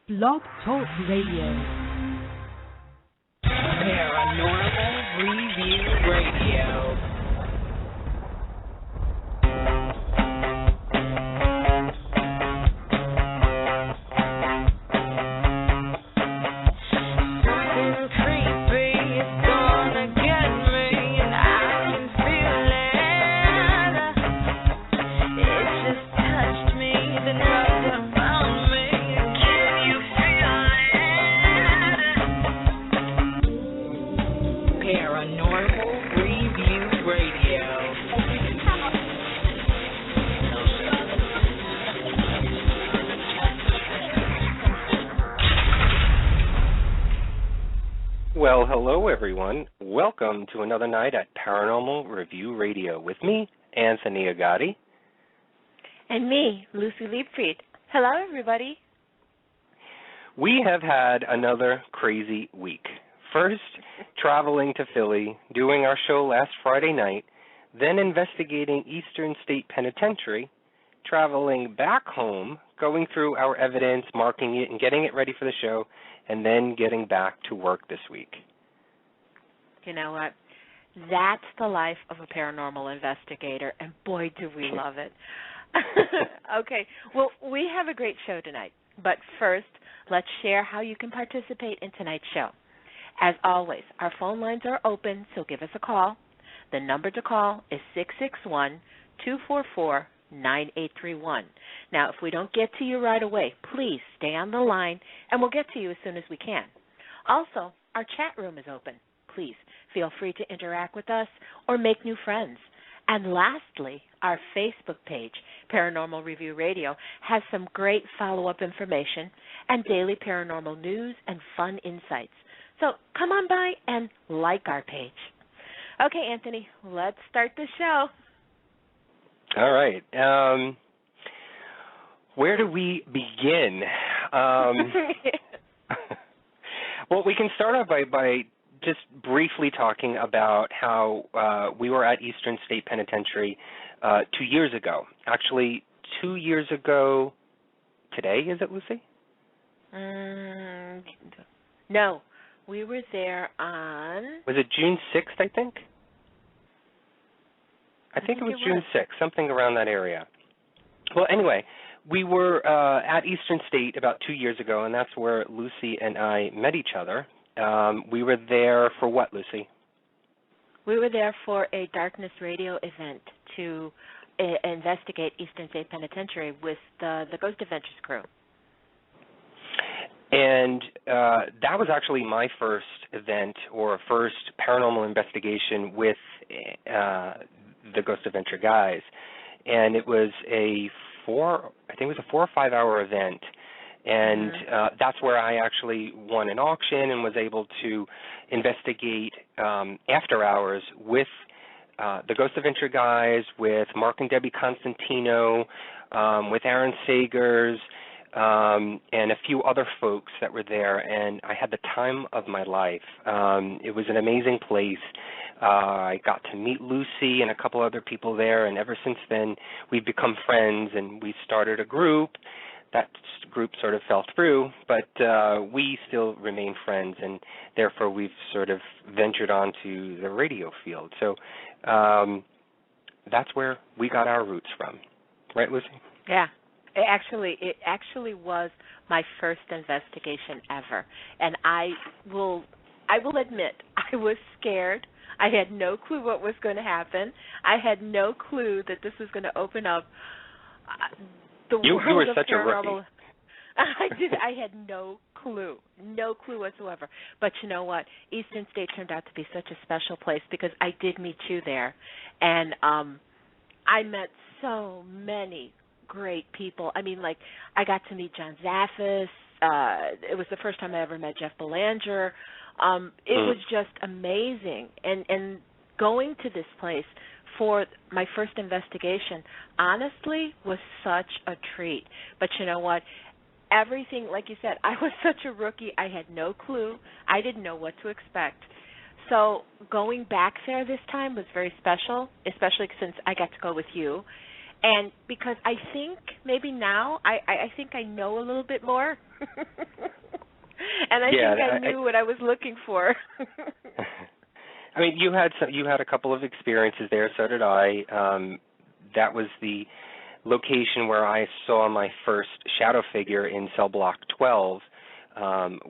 Blog Talk Radio. Paranormal Review Radio. Well, hello everyone. Welcome to another night at Paranormal Review Radio with me, Anthony Agati. And me, Luci Liebfried. Hello everybody. We have had another crazy week. First, traveling to Philly, doing our show last Friday night, then investigating Eastern State Penitentiary, traveling back home, going through our evidence, marking it, and getting it ready for the show, and then getting back to work this week. You know what? That's the life of a paranormal investigator, and boy, do we love it. Okay, well, we have a great show tonight, but first, let's share how you can participate in tonight's show. As always, our phone lines are open, so give us a call. The number to call is 661-244-9831. Now, if we don't get to you right away, please stay on the line, and we'll get to you as soon as we can. Also, our chat room is open. Please feel free to interact with us or make new friends. And lastly, our Facebook page, Paranormal Review Radio, has some great follow-up information and daily paranormal news and fun insights. So come on by and like our page. Okay, Anthony, let's start the show. All right. Where do we begin? Well, we can start off by just briefly talking about how we were at Eastern State Penitentiary 2 years ago. Actually, 2 years ago today, is it, Lucy? No, we were there on... Was it June 6th, I think? I think it was June 6th, something around that area. Well, anyway, we were at Eastern State about 2 years ago, and that's where Lucy and I met each other. We were there for what, Lucy? We were there for a Darkness Radio event to investigate Eastern State Penitentiary with the Ghost Adventures crew. And that was actually my first event or first paranormal investigation with the Ghost Adventure guys. And it was a 4 or 5 hour event. And that's where I actually won an auction and was able to investigate after hours with the Ghost Adventure guys, with Mark and Debbie Constantino, with Aaron Sagers, and a few other folks that were there. And I had the time of my life. It was an amazing place. I got to meet Lucy and a couple other people there, and ever since then we've become friends, and we started a group. That group sort of fell through, but we still remain friends, and therefore we've sort of ventured onto the radio field. So that's where we got our roots from. Right, Lucy? Yeah. It actually was my first investigation ever, and I will admit I was scared. I had no clue what was going to happen. I had no clue that this was going to open up the you world were of such paranormal. A rookie. I had no clue whatsoever. But you know what? Eastern State turned out to be such a special place because I did meet you there, and I met so many great people. I mean, like, I got to meet John Zaffis. It was the first time I ever met Jeff Belanger. It was just amazing. And going to this place for my first investigation, honestly, was such a treat. But you know what? Everything, like you said, I was such a rookie. I had no clue. I didn't know what to expect. So going back there this time was very special, especially since I got to go with you. And because I think maybe now I think I know a little bit more And I think I knew what I was looking for. I mean, you had a couple of experiences there. So did I. That was the location where I saw my first shadow figure in cell block 12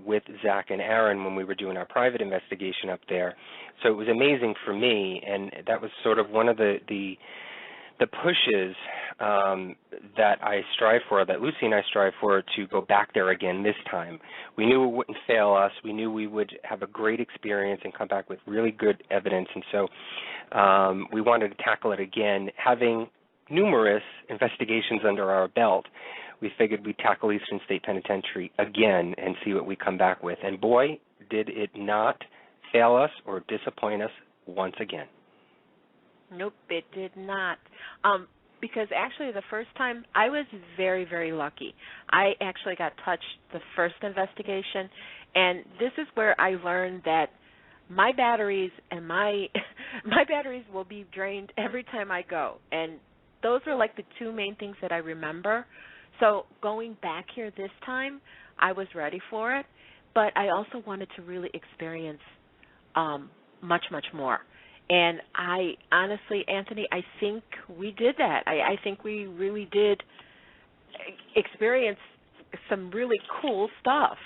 with Zach and Aaron when we were doing our private investigation up there. So it was amazing for me, and that was sort of one of the pushes that I strive for, that Luci and I strive for, to go back there again this time. We knew it wouldn't fail us. We knew we would have a great experience and come back with really good evidence, and so we wanted to tackle it again. Having numerous investigations under our belt, we figured we'd tackle Eastern State Penitentiary again and see what we come back with. And boy, did it not fail us or disappoint us once again. Nope, it did not. Because actually the first time I was very, very lucky. I actually got touched the first investigation, and this is where I learned that my batteries and my batteries will be drained every time I go. And those were like the two main things that I remember. So going back here this time, I was ready for it, but I also wanted to really experience much, much more. And I honestly, Anthony, I think we did that. I think we really did experience some really cool stuff.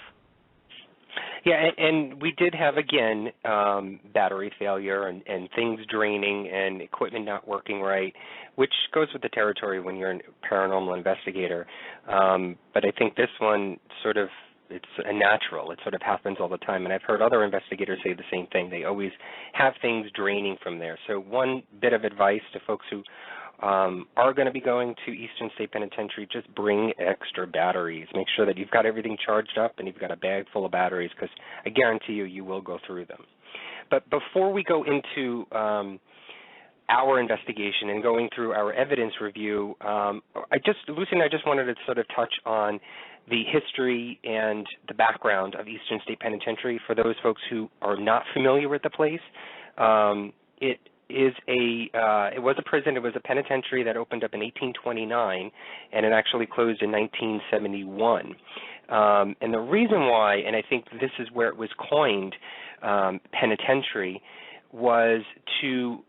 Yeah, and we did have, again, battery failure and things draining and equipment not working right, which goes with the territory when you're a paranormal investigator. But I think this one sort of, it's a natural. It sort of happens all the time. And I've heard other investigators say the same thing. They always have things draining from there. So one bit of advice to folks who are going to be going to Eastern State Penitentiary, just bring extra batteries. Make sure that you've got everything charged up and you've got a bag full of batteries, because I guarantee you will go through them. But before we go into our investigation and going through our evidence review, Luci and I just wanted to sort of touch on the history and the background of Eastern State Penitentiary for those folks who are not familiar with the place. It was a prison. It was a penitentiary that opened up in 1829, and it actually closed in 1971. And the reason why, and I think this is where it was coined, penitentiary, was to,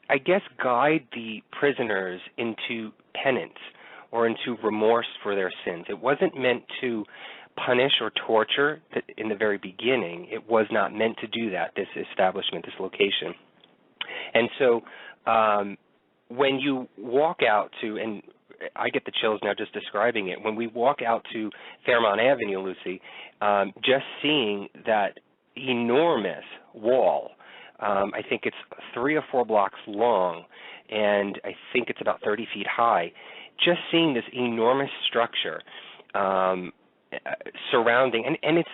I guess, guide the prisoners into penance or into remorse for their sins. It wasn't meant to punish or torture in the very beginning. It was not meant to do that, this establishment, this location. And so when you walk out to, and I get the chills now just describing it, when we walk out to Fairmount Avenue, Luci, just seeing that enormous wall, I think it's 3 or 4 blocks long, and I think it's about 30 feet high, just seeing this enormous structure surrounding, and it's,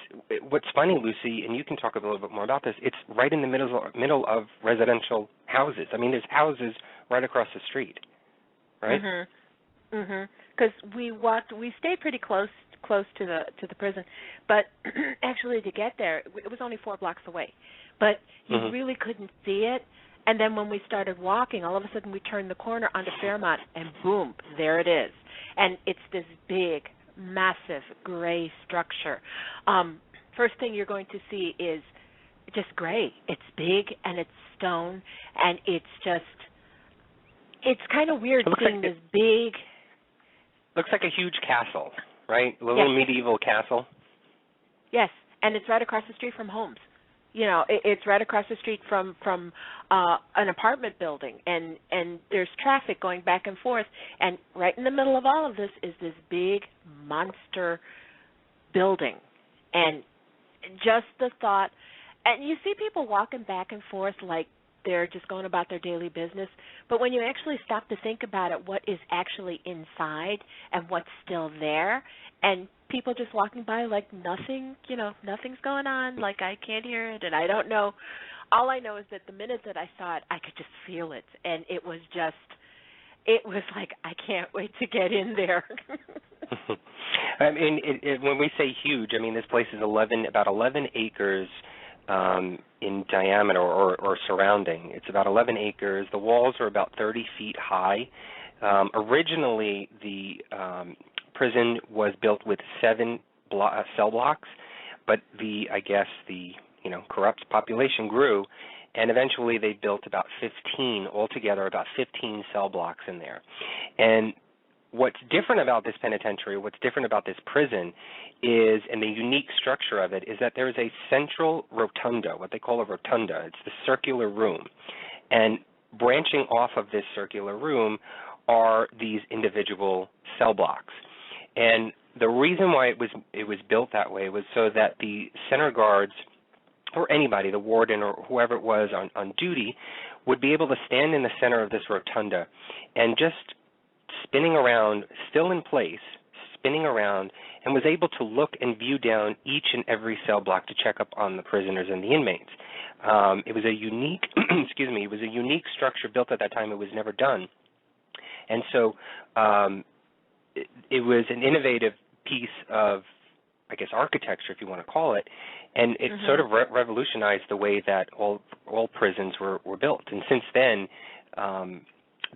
what's funny, Luci, and you can talk a little bit more about this, it's right in the middle of residential houses. I mean, there's houses right across the street, right? Because we stayed pretty close to the prison, but actually to get there, it was only 4 blocks away, but you really couldn't see it. And then when we started walking, all of a sudden we turned the corner onto Fairmont, and boom, there it is. And it's this big, massive gray structure. First thing you're going to see is just gray. It's big, and it's stone, and it's kind of weird seeing this big. Looks like a huge castle, right? A little medieval castle. Yes, and it's right across the street from homes. You know, it's right across the street from an apartment building, and there's traffic going back and forth. And right in the middle of all of this is this big monster building. And just the thought, and you see people walking back and forth like they're just going about their daily business. But when you actually stop to think about it, what is actually inside and what's still there, and people just walking by like nothing, nothing's going on, like I can't hear it and I don't know. All I know is that the minute that I saw it, I could just feel it, and it was like, I can't wait to get in there. I mean, when we say huge, I mean, this place is about 11 acres in diameter or surrounding. It's about 11 acres. The walls are about 30 feet high. Originally, the prison was built with 7 cell blocks, but the corrupt population grew, and eventually they built about 15 altogether, about 15 cell blocks in there. And what's different about this penitentiary, what's different about this prison is, and the unique structure of it, is that there is a central rotunda, what they call a rotunda. It's the circular room. And branching off of this circular room are these individual cell blocks. And the reason why it was built that way was so that the center guards, or anybody, the warden or whoever it was on duty, would be able to stand in the center of this rotunda and just spinning around, still in place, spinning around, and was able to look and view down each and every cell block to check up on the prisoners and the inmates. It was a unique, it was a unique structure built at that time. It was never done. And so it was an innovative piece of, I guess, architecture, if you want to call it, and it sort of revolutionized the way that all prisons were built. And since then,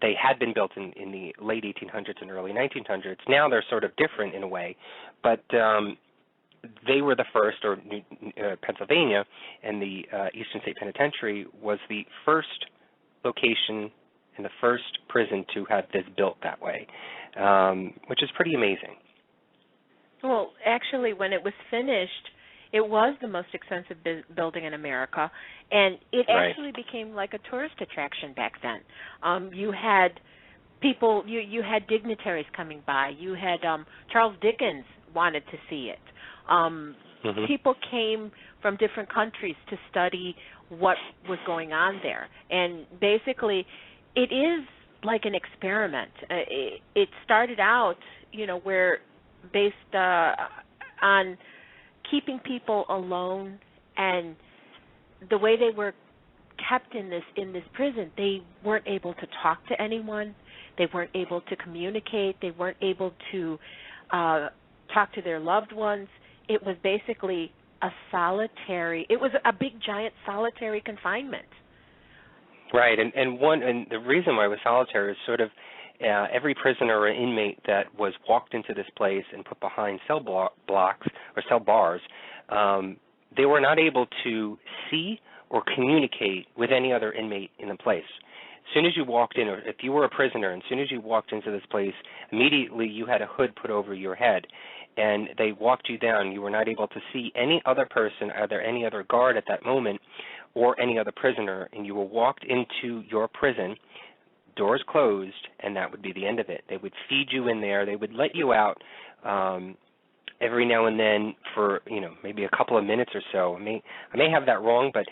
they had been built in the late 1800s and early 1900s. Now they're sort of different in a way, but they were the first, or Pennsylvania and the Eastern State Penitentiary was the first location and the first prison to have this built that way, which is pretty amazing. Well, actually, when it was finished, it was the most expensive building in America, and it actually became like a tourist attraction back then. You had people, you had dignitaries coming by. You had Charles Dickens wanted to see it. People came from different countries to study what was going on there, and basically, it is like an experiment. It started out, where based on keeping people alone, and the way they were kept in this prison, they weren't able to talk to anyone. They weren't able to communicate. They weren't able to talk to their loved ones. It was basically it was a big, giant solitary confinement. Right, and the reason why it was solitary is sort of every prisoner or inmate that was walked into this place and put behind cell blocks or cell bars, they were not able to see or communicate with any other inmate in the place. As soon as you walked in, or if you were a prisoner, and as soon as you walked into this place, immediately you had a hood put over your head, and they walked you down. You were not able to see any other person, either any other guard at that moment or any other prisoner, and you were walked into your prison, doors closed, and that would be the end of it. They would feed you in there. They would let you out every now and then for, maybe a couple of minutes or so. I may have that wrong, but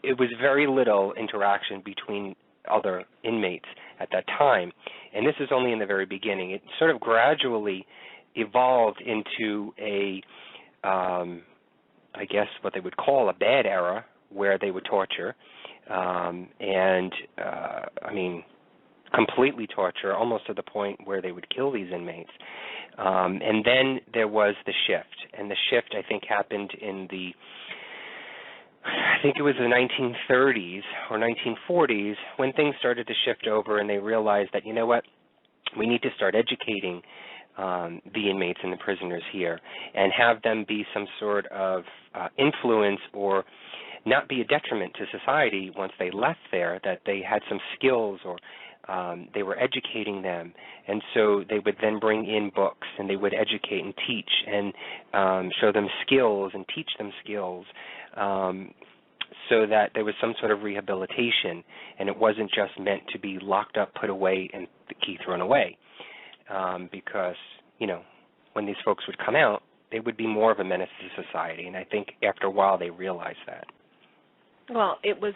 it was very little interaction between other inmates at that time. And this is only in the very beginning. It sort of gradually evolved into a, I guess what they would call a bad era, where they would torture, completely torture, almost to the point where they would kill these inmates. And then there was the shift, and the shift, I think, happened in it was the 1930s or 1940s, when things started to shift over, and they realized that, we need to start educating the inmates and the prisoners here, and have them be some sort of influence, or not be a detriment to society once they left there, that they had some skills, or they were educating them. And so they would then bring in books, and they would educate and teach, and show them skills and teach them skills, so that there was some sort of rehabilitation, and it wasn't just meant to be locked up, put away, and the key thrown away. Because, when these folks would come out, they would be more of a menace to society, and I think after a while they realized that. Well, it was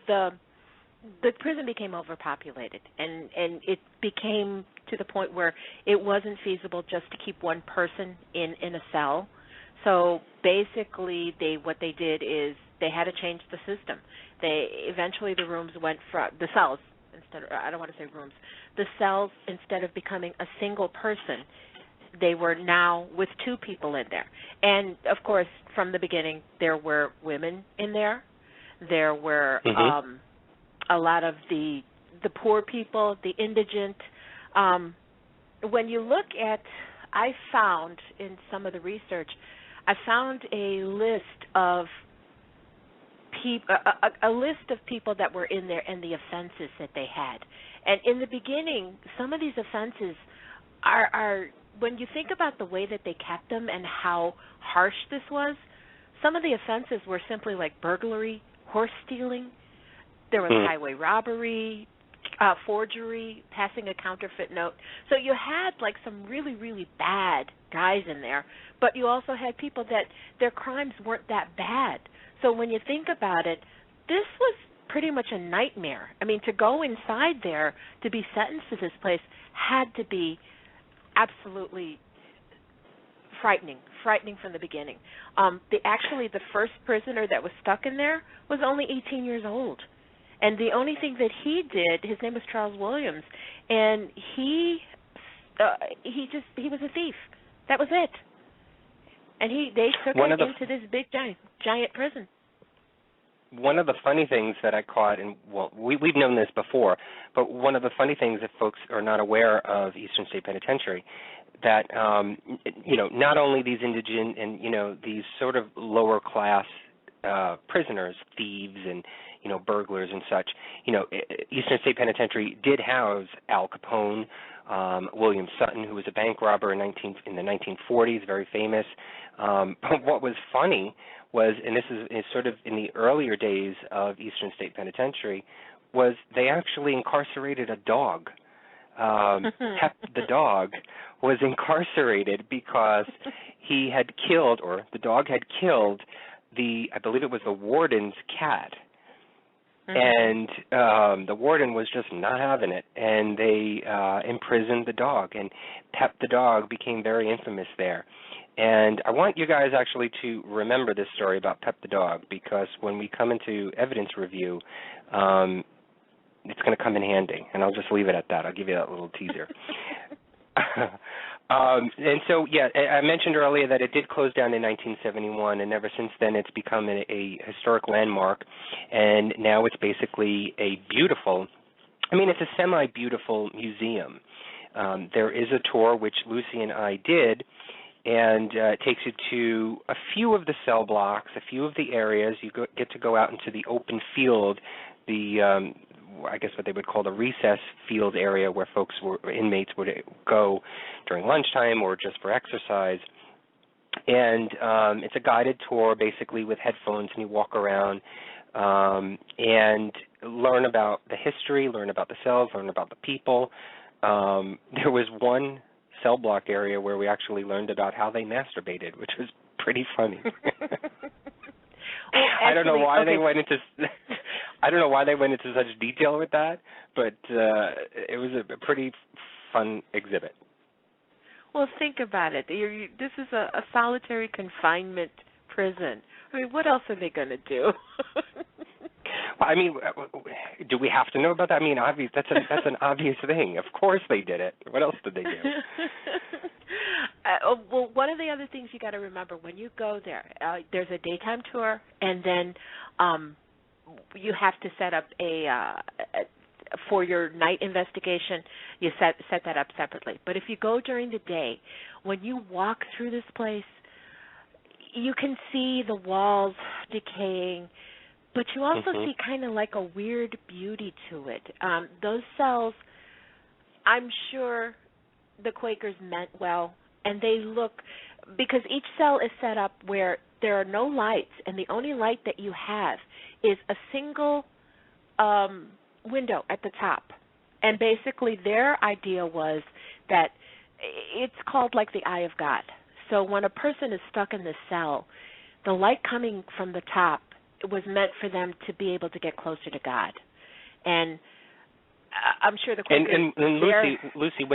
the prison became overpopulated, and it became to the point where it wasn't feasible just to keep one person in a cell. So basically, what they did is they had to change the system. Eventually the rooms went from the cells. I don't want to say rooms. The cells, instead of becoming a single person, they were now with two people in there. And, of course, from the beginning, there were women in there. There were a lot of the poor people, the indigent. When you look at I found in some of the research, I found a list of a list of people that were in there and the offenses that they had. And in the beginning, some of these offenses are when you think about the way that they kept them and how harsh this was, some of the offenses were simply like burglary, horse stealing. There was highway robbery, forgery, passing a counterfeit note. So you had like some really, really bad guys in there, but you also had people that their crimes weren't that bad. So when you think about it, this was pretty much a nightmare. I mean, to go inside there, to be sentenced to this place, had to be absolutely frightening from the beginning. The first prisoner that was stuck in there was only 18 years old. And the only thing that he did, his name was Charles Williams, and he was a thief. That was it. And they took him into this big giant prison. One of the funny things that I caught, and we've known this before, but one of the funny things that folks are not aware of Eastern State Penitentiary, that not only these indigent and these sort of lower class prisoners, thieves and burglars and such. Eastern State Penitentiary did house Al Capone, William Sutton, who was a bank robber in the 1940s, very famous. But what was funny was, and this is sort of in the earlier days of Eastern State Penitentiary, was they actually incarcerated a dog. Pep the dog was incarcerated because he had killed, or the dog had killed, I believe it was the warden's cat. And the warden was just not having it, and they imprisoned the dog, and Pep the dog became very infamous there. And I want you guys actually to remember this story about Pep the dog, because when we come into evidence review, it's going to come in handy, and I'll just leave it at that. I'll give you that little teaser. And so, I mentioned earlier that it did close down in 1971, and ever since then it's become a historic landmark, and now it's basically it's a semi-beautiful museum. There is a tour, which Luci and I did, and it takes you to a few of the cell blocks, a few of the areas. You get to go out into the open field, I guess what they would call the recess field area, where inmates would go during lunchtime or just for exercise. And it's a guided tour, basically, with headphones, and you walk around and learn about the history, learn about the cells, learn about the people. There was one cell block area where we actually learned about how they masturbated, which was pretty funny. I don't know why they went into. I don't know why they went into such detail with that, but it was a pretty fun exhibit. Well, think about it. This is a solitary confinement prison. I mean, what else are they going to do? Well, I mean, do we have to know about that? I mean, that's an obvious thing. Of course they did it. What else did they do? Well, one of the other things you got to remember when you go there, there's a daytime tour, and then you have to set up for your night investigation. You set that up separately. But if you go during the day, when you walk through this place, you can see the walls decaying, but you also see kind of like a weird beauty to it. Those cells, I'm sure the Quakers meant well, and they look, because each cell is set up where there are no lights, and the only light that you have is a single window at the top. And basically their idea was that it's called like the eye of God. So when a person is stuck in this cell, the light coming from the top was meant for them to be able to get closer to God. And I'm sure the Quakers... And Luci,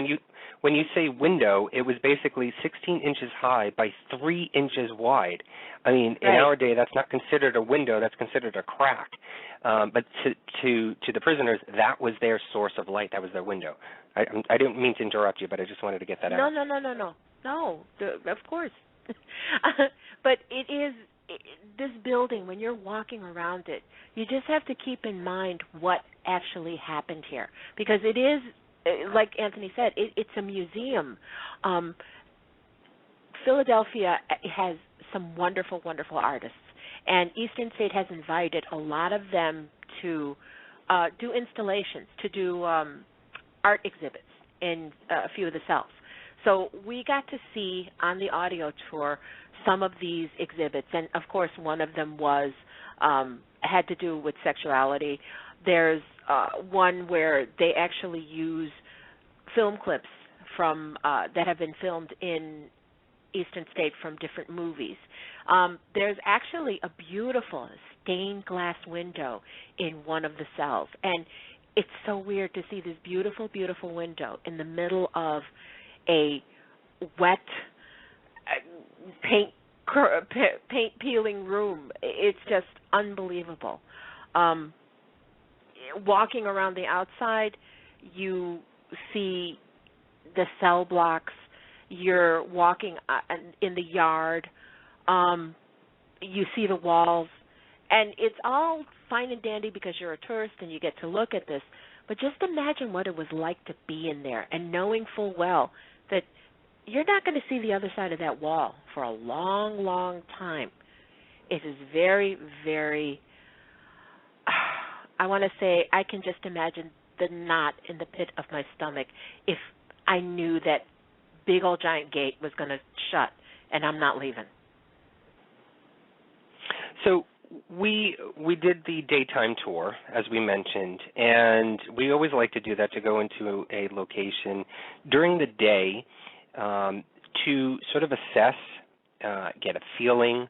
when you say window, it was basically 16 inches high by 3 inches wide. I mean, in our day, that's not considered a window; that's considered a crack. But to the prisoners, that was their source of light. That was their window. I didn't mean to interrupt you, but I just wanted to get that out. No, of course. But it is this building, when you're walking around it, you just have to keep in mind what actually happened here, because it is, like Anthony said, it's a museum. Philadelphia has some wonderful, wonderful artists, and Eastern State has invited a lot of them to do installations, to do art exhibits in a few of the cells. So we got to see on the audio tour some of these exhibits, and of course one of them was had to do with sexuality. There's one where they actually use film clips from that have been filmed in Eastern State from different movies. There's actually a beautiful stained glass window in one of the cells, and it's so weird to see this beautiful, beautiful window in the middle of a wet paint peeling room. It's just unbelievable. Walking around the outside, you see the cell blocks. You're walking in the yard. You see the walls. And it's all fine and dandy because you're a tourist and you get to look at this. But just imagine what it was like to be in there and knowing full well that you're not going to see the other side of that wall for a long, long time. It is very, very, I want to say, I can just imagine the knot in the pit of my stomach if I knew that big old giant gate was going to shut and I'm not leaving. So we did the daytime tour, as we mentioned, and we always like to do that, to go into a location during the day to sort of assess, get a feeling,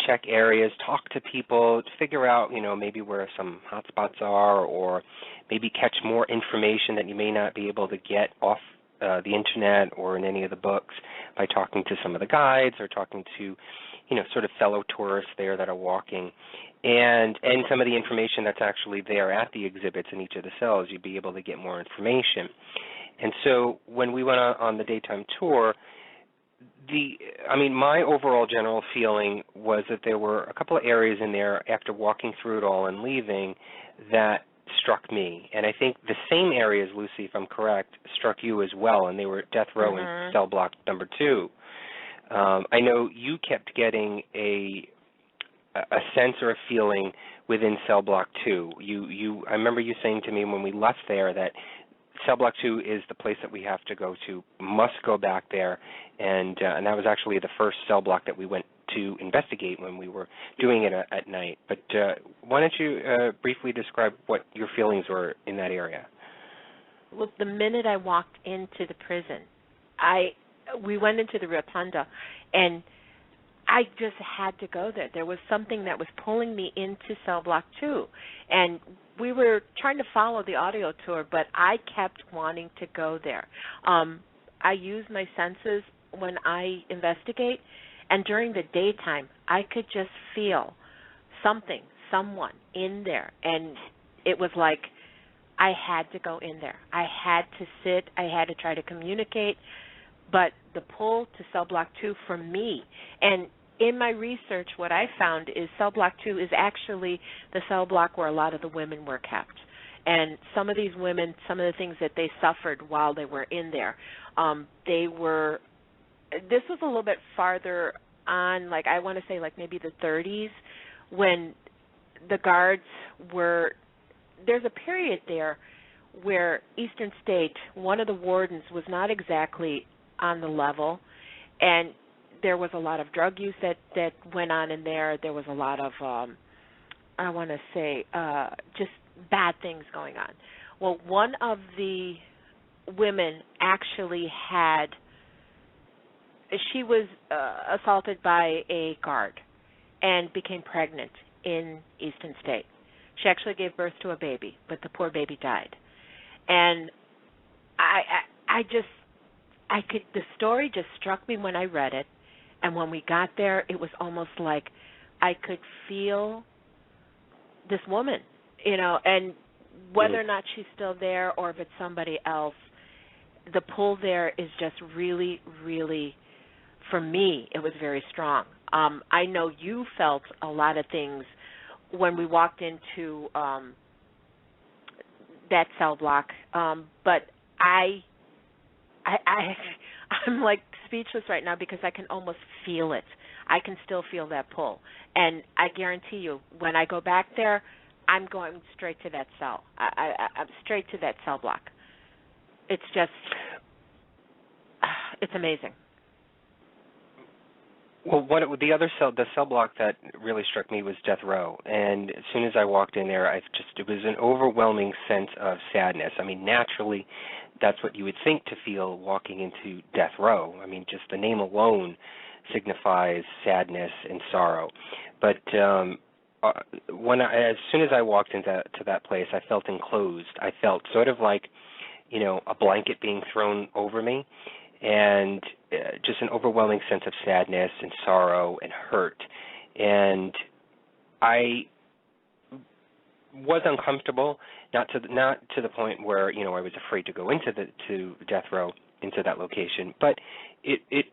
check areas, talk to people, figure out, maybe where some hot spots are, or maybe catch more information that you may not be able to get off the internet or in any of the books by talking to some of the guides or talking to, sort of fellow tourists there that are walking, and some of the information that's actually there at the exhibits in each of the cells. You'd be able to get more information. And so when we went on the daytime tour, my overall general feeling was that there were a couple of areas in there after walking through it all and leaving that struck me. And I think the same areas, Luci, if I'm correct, struck you as well, and they were death row and cell block number 2. I know you kept getting a sense or a feeling within cell block 2. I remember you saying to me when we left there that cell block 2 is the place that we have to go to, must go back there, and that was actually the first cell block that we went to investigate when we were doing it at night. But why don't you briefly describe what your feelings were in that area? Well, the minute I walked into the prison, we went into the rotunda, and I just had to go there. There was something that was pulling me into cell block 2, and we were trying to follow the audio tour, but I kept wanting to go there. I use my senses when I investigate, and during the daytime, I could just feel someone in there, and it was like I had to go in there. I had to sit. I had to try to communicate, but the pull to cell block 2 for me, and in my research, what I found is cell block 2 is actually the cell block where a lot of the women were kept. And some of these women, some of the things that they suffered while they were in there, this was a little bit farther on, I want to say maybe the 30s, when the guards there's a period there where Eastern State, one of the wardens was not exactly on the level, and there was a lot of drug use that went on in there. There was a lot of, I want to say, just bad things going on. Well, one of the women actually she was assaulted by a guard and became pregnant in Eastern State. She actually gave birth to a baby, but the poor baby died. And the story just struck me when I read it. And when we got there, it was almost like I could feel this woman, and whether or not she's still there or if it's somebody else, the pull there is just really, really, for me, it was very strong. I know you felt a lot of things when we walked into that cell block, but I I'm like speechless right now because I can almost feel it. I can still feel that pull. And I guarantee you, when I go back there, I'm going straight to that cell. I'm straight to that cell block. It's just, it's amazing. Well, the cell block that really struck me was death row, and as soon as I walked in there, it was an overwhelming sense of sadness. I mean, naturally, that's what you would think to feel walking into death row. I mean, just the name alone signifies sadness and sorrow. But as soon as I walked into that place, I felt enclosed. I felt sort of like, a blanket being thrown over me, and just an overwhelming sense of sadness and sorrow and hurt. And I was uncomfortable, not to the point where I was afraid to go into death row, into that location, but it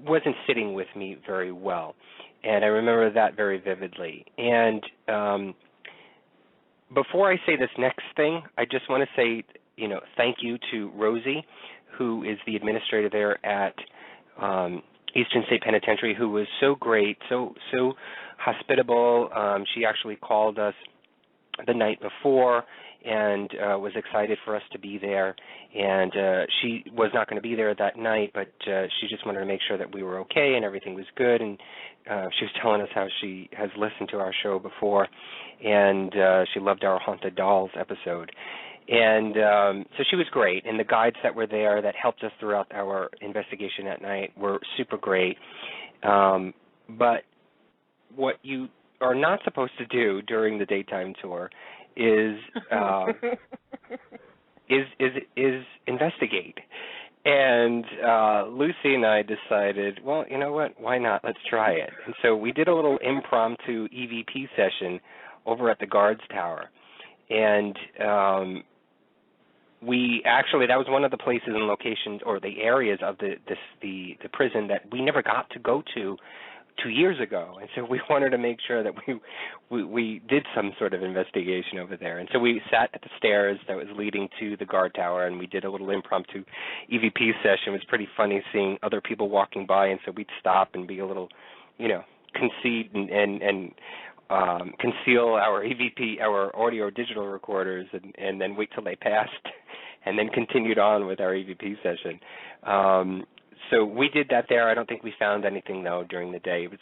wasn't sitting with me very well, and I remember that very vividly. And before I say this next thing, I just want to say thank you to Rosie, who is the administrator there at Eastern State Penitentiary, who was so great, so hospitable. She actually called us the night before and was excited for us to be there. And she was not going to be there that night, but she just wanted to make sure that we were okay and everything was good. And she was telling us how she has listened to our show before, and she loved our Haunted Dolls episode. And so she was great, and the guides that were there that helped us throughout our investigation that night were super great. But what you are not supposed to do during the daytime tour is investigate. And Lucy and I decided, well, you know what? Why not? Let's try it. And so we did a little impromptu EVP session over at the guards tower, and that was one of the places and locations or the areas of the prison that we never got to go to 2 years ago, and so we wanted to make sure that we did some sort of investigation over there. And so we sat at the stairs that was leading to the guard tower, and we did a little impromptu EVP session. It was pretty funny seeing other people walking by, and so we'd stop and be a little, concede and conceal our EVP, our audio or digital recorders, and then wait till they passed, and then continued on with our EVP session. So we did that there. I don't think we found anything, though, during the day. It was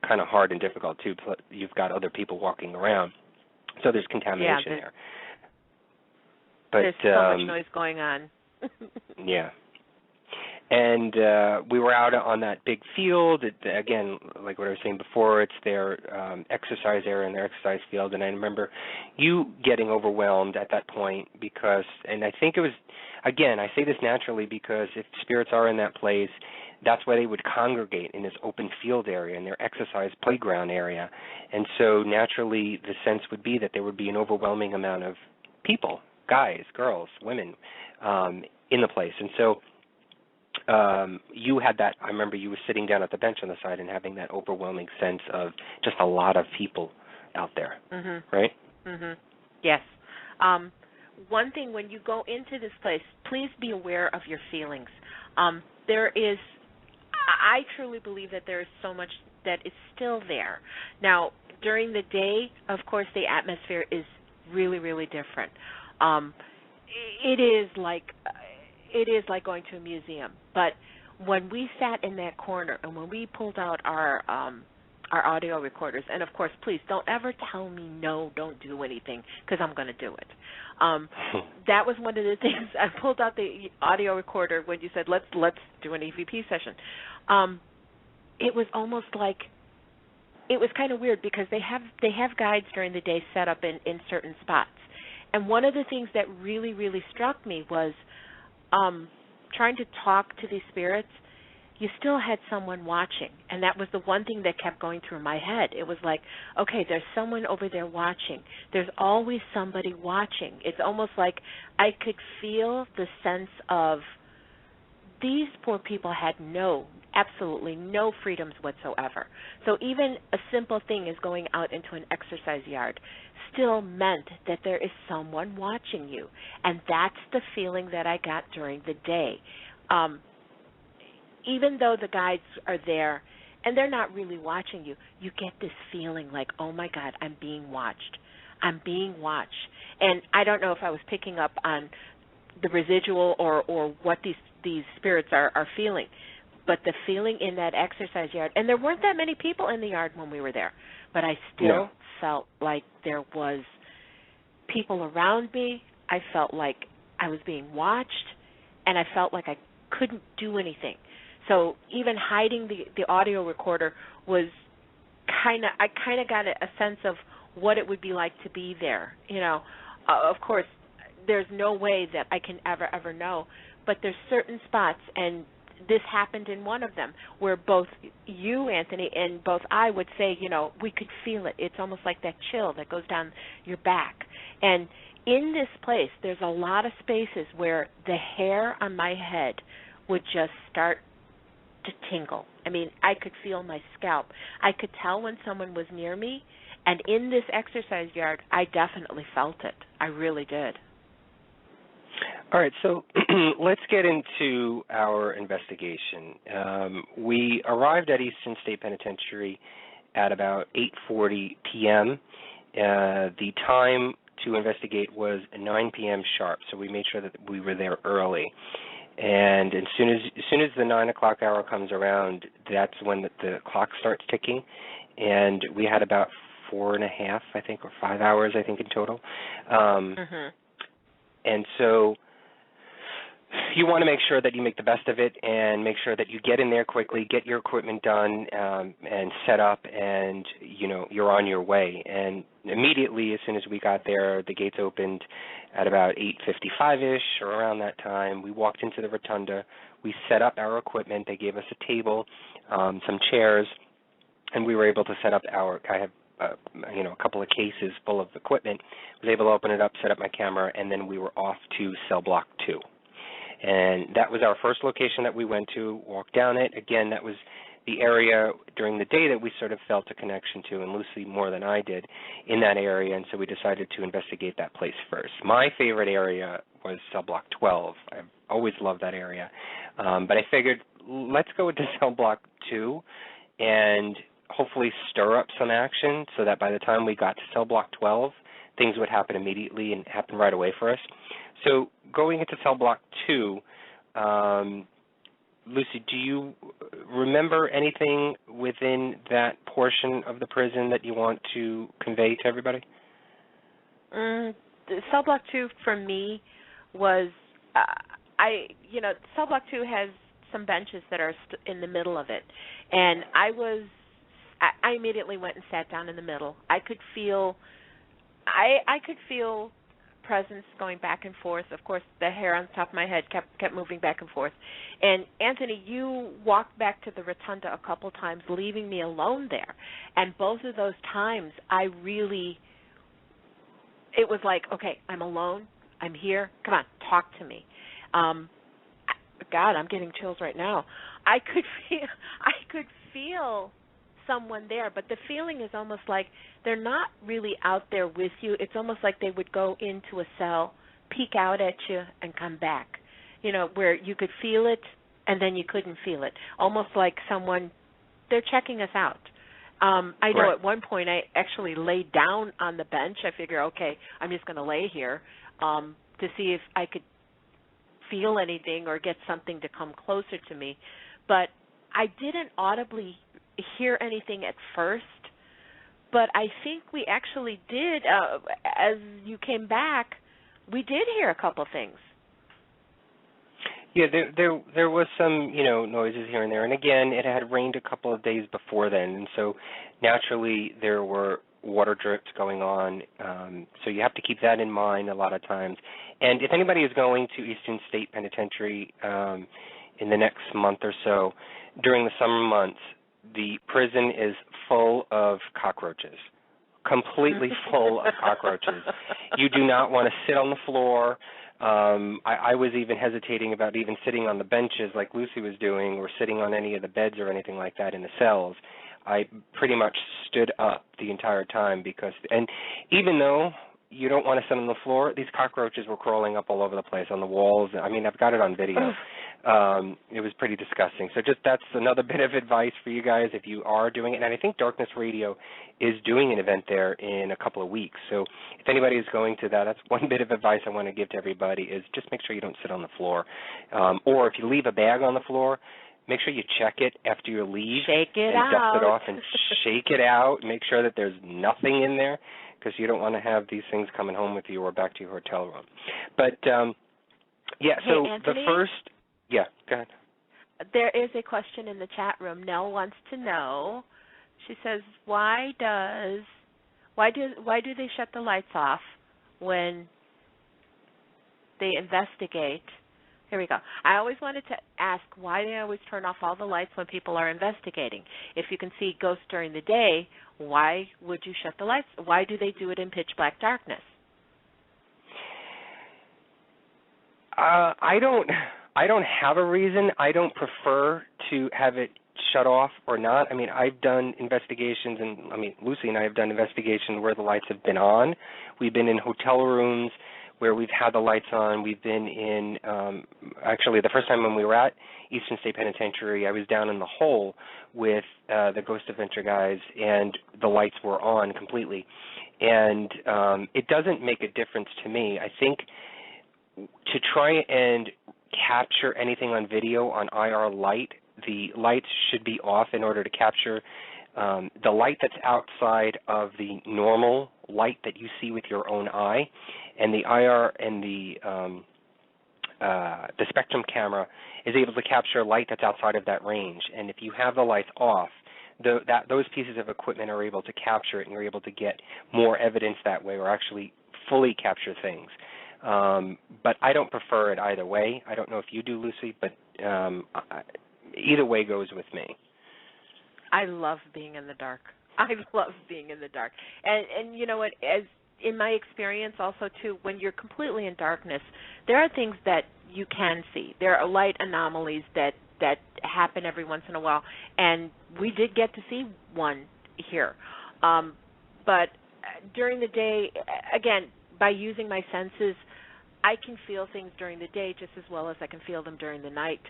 kind of hard and difficult, too. You've got other people walking around, so there's contamination there. But, there's so much noise going on. Yeah. And we were out on that big field. Again, like what I was saying before, it's their exercise area and their exercise field. And I remember you getting overwhelmed at that point because, and I think it was, again, I say this naturally because if spirits are in that place, that's where they would congregate, in this open field area, in their exercise playground area. And so naturally the sense would be that there would be an overwhelming amount of people, guys, girls, women, in the place. And so you had that, I remember you were sitting down at the bench on the side and having that overwhelming sense of just a lot of people out there, right? Yes. One thing, when you go into this place, please be aware of your feelings. I truly believe that there is so much that is still there. Now, during the day, of course, the atmosphere is really, really different. It is like going to a museum. But when we sat in that corner and when we pulled out our audio recorders, and of course, please don't ever tell me no, don't do anything, because I'm going to do it. That was one of the things. I pulled out the audio recorder when you said let's do an EVP session. It was almost like, it was kind of weird because they have guides during the day set up in certain spots, and one of the things that really, really struck me was trying to talk to these spirits. You still had someone watching, and that was the one thing that kept going through my head. It was like, okay, there's someone over there watching. There's always somebody watching. It's almost like I could feel the sense of these poor people had absolutely no freedoms whatsoever. So even a simple thing as going out into an exercise yard still meant that there is someone watching you, and that's the feeling that I got during the day. even though the guides are there and they're not really watching you, you get this feeling like, oh, my God, I'm being watched. I'm being watched. And I don't know if I was picking up on the residual or what these spirits are feeling, but the feeling in that exercise yard, and there weren't that many people in the yard when we were there, but I still felt like there was people around me. I felt like I was being watched, and I felt like I couldn't do anything. So even hiding the audio recorder was I kind of got a sense of what it would be like to be there. You know, of course, there's no way that I can ever know, but there's certain spots, and this happened in one of them, where both you, Anthony, and both I would say, you know, we could feel it. It's almost like that chill that goes down your back. And in this place, there's a lot of spaces where the hair on my head would just start to tingle. I mean, I could feel my scalp. I could tell when someone was near me, and in this exercise yard, I definitely felt it. I really did. All right, so let's get into our investigation. We arrived at Eastern State Penitentiary at about 8:40 p.m. The time to investigate was 9 p.m. sharp, so we made sure that we were there early. And as soon as the 9 o'clock hour comes around, that's when the clock starts ticking. And we had about 4.5, I think, or 5 hours, I think, in total. And so you want to make sure that you make the best of it and make sure that you get in there quickly, get your equipment done and set up, and, you know, you're on your way. And immediately, as soon as we got there, the gates opened at about 8:55-ish or around that time. We walked into the rotunda. We set up our equipment. They gave us a table, some chairs, and we were able to set up I have a couple of cases full of equipment. I was able to open it up, set up my camera, and then we were off to cell block 2. And that was our first location that we went to, walked down it. Again, that was the area during the day that we sort of felt a connection to, and Luci more than I did, in that area, and so we decided to investigate that place first. My favorite area was cell block 12. I've always loved that area. But I figured, let's go into cell block 2 and hopefully stir up some action so that by the time we got to cell block 12, things would happen immediately and happen right away for us. So going into cell block 2, Luci, do you remember anything within that portion of the prison that you want to convey to everybody? Cell block 2 for me was, cell block 2 has some benches that are in the middle of it, and I immediately went and sat down in the middle. I could feel presence going back and forth. Of course, the hair on the top of my head kept moving back and forth. And Anthony, you walked back to the rotunda a couple times, leaving me alone there. And both of those times, it was like, okay, I'm alone. I'm here. Come on, talk to me. God, I'm getting chills right now. I could feel someone there, but the feeling is almost like they're not really out there with you. It's almost like they would go into a cell, peek out at you, and come back, you know, where you could feel it and then you couldn't feel it, almost like they're checking us out. I know at one point I actually laid down on the bench. I figure, okay, I'm just going to lay here to see if I could feel anything or get something to come closer to me. But I didn't audibly hear anything at first, but I think we actually did. As you came back, we did hear a couple things. Yeah, there was some, noises here and there. And again, it had rained a couple of days before then, and so naturally there were water drips going on. So you have to keep that in mind a lot of times. And if anybody is going to Eastern State Penitentiary in the next month or so, during the summer months, the prison is full of cockroaches, completely full of cockroaches. You do not want to sit on the floor. I was even hesitating about even sitting on the benches like Luci was doing, or sitting on any of the beds or anything like that in the cells. I pretty much stood up the entire time and even though you don't want to sit on the floor, these cockroaches were crawling up all over the place on the walls. I mean, I've got it on video. It was pretty disgusting. So just that's another bit of advice for you guys if you are doing it. And I think Darkness Radio is doing an event there in a couple of weeks. So if anybody is going to that, that's one bit of advice I want to give to everybody is just make sure you don't sit on the floor. Or if you leave a bag on the floor, make sure you check it after you leave. Shake it and out. dust it off and shake it out. Make sure that there's nothing in there because you don't want to have these things coming home with you or back to your hotel room. But, yeah, so hey, Anthony, the first... Yeah, go ahead. There is a question in the chat room. Nell wants to know. She says, why do they shut the lights off when they investigate? Here we go. I always wanted to ask why they always turn off all the lights when people are investigating. If you can see ghosts during the day, why would you shut the lights? Why do they do it in pitch black darkness? I don't have a reason. I don't prefer to have it shut off or not. I mean, I've done investigations, and Luci and I have done investigations where the lights have been on. We've been in hotel rooms where we've had the lights on. We've been in, actually, the first time when we were at Eastern State Penitentiary, I was down in the hole with the Ghost Adventure guys, and the lights were on completely. And it doesn't make a difference to me. I think to try and capture anything on video on IR light, the lights should be off in order to capture the light that's outside of the normal light that you see with your own eye, and the IR and the spectrum camera is able to capture light that's outside of that range. And if you have the lights off, those pieces of equipment are able to capture it, and you're able to get more evidence that way, or actually fully capture things. But I don't prefer it either way. I don't know if you do, Luci, but either way goes with me. I love being in the dark. I love being in the dark. And you know what, as in my experience also too, when you're completely in darkness, there are things that you can see. There are light anomalies that happen every once in a while, and we did get to see one here. But during the day, again, by using my senses, I can feel things during the day just as well as I can feel them during the night.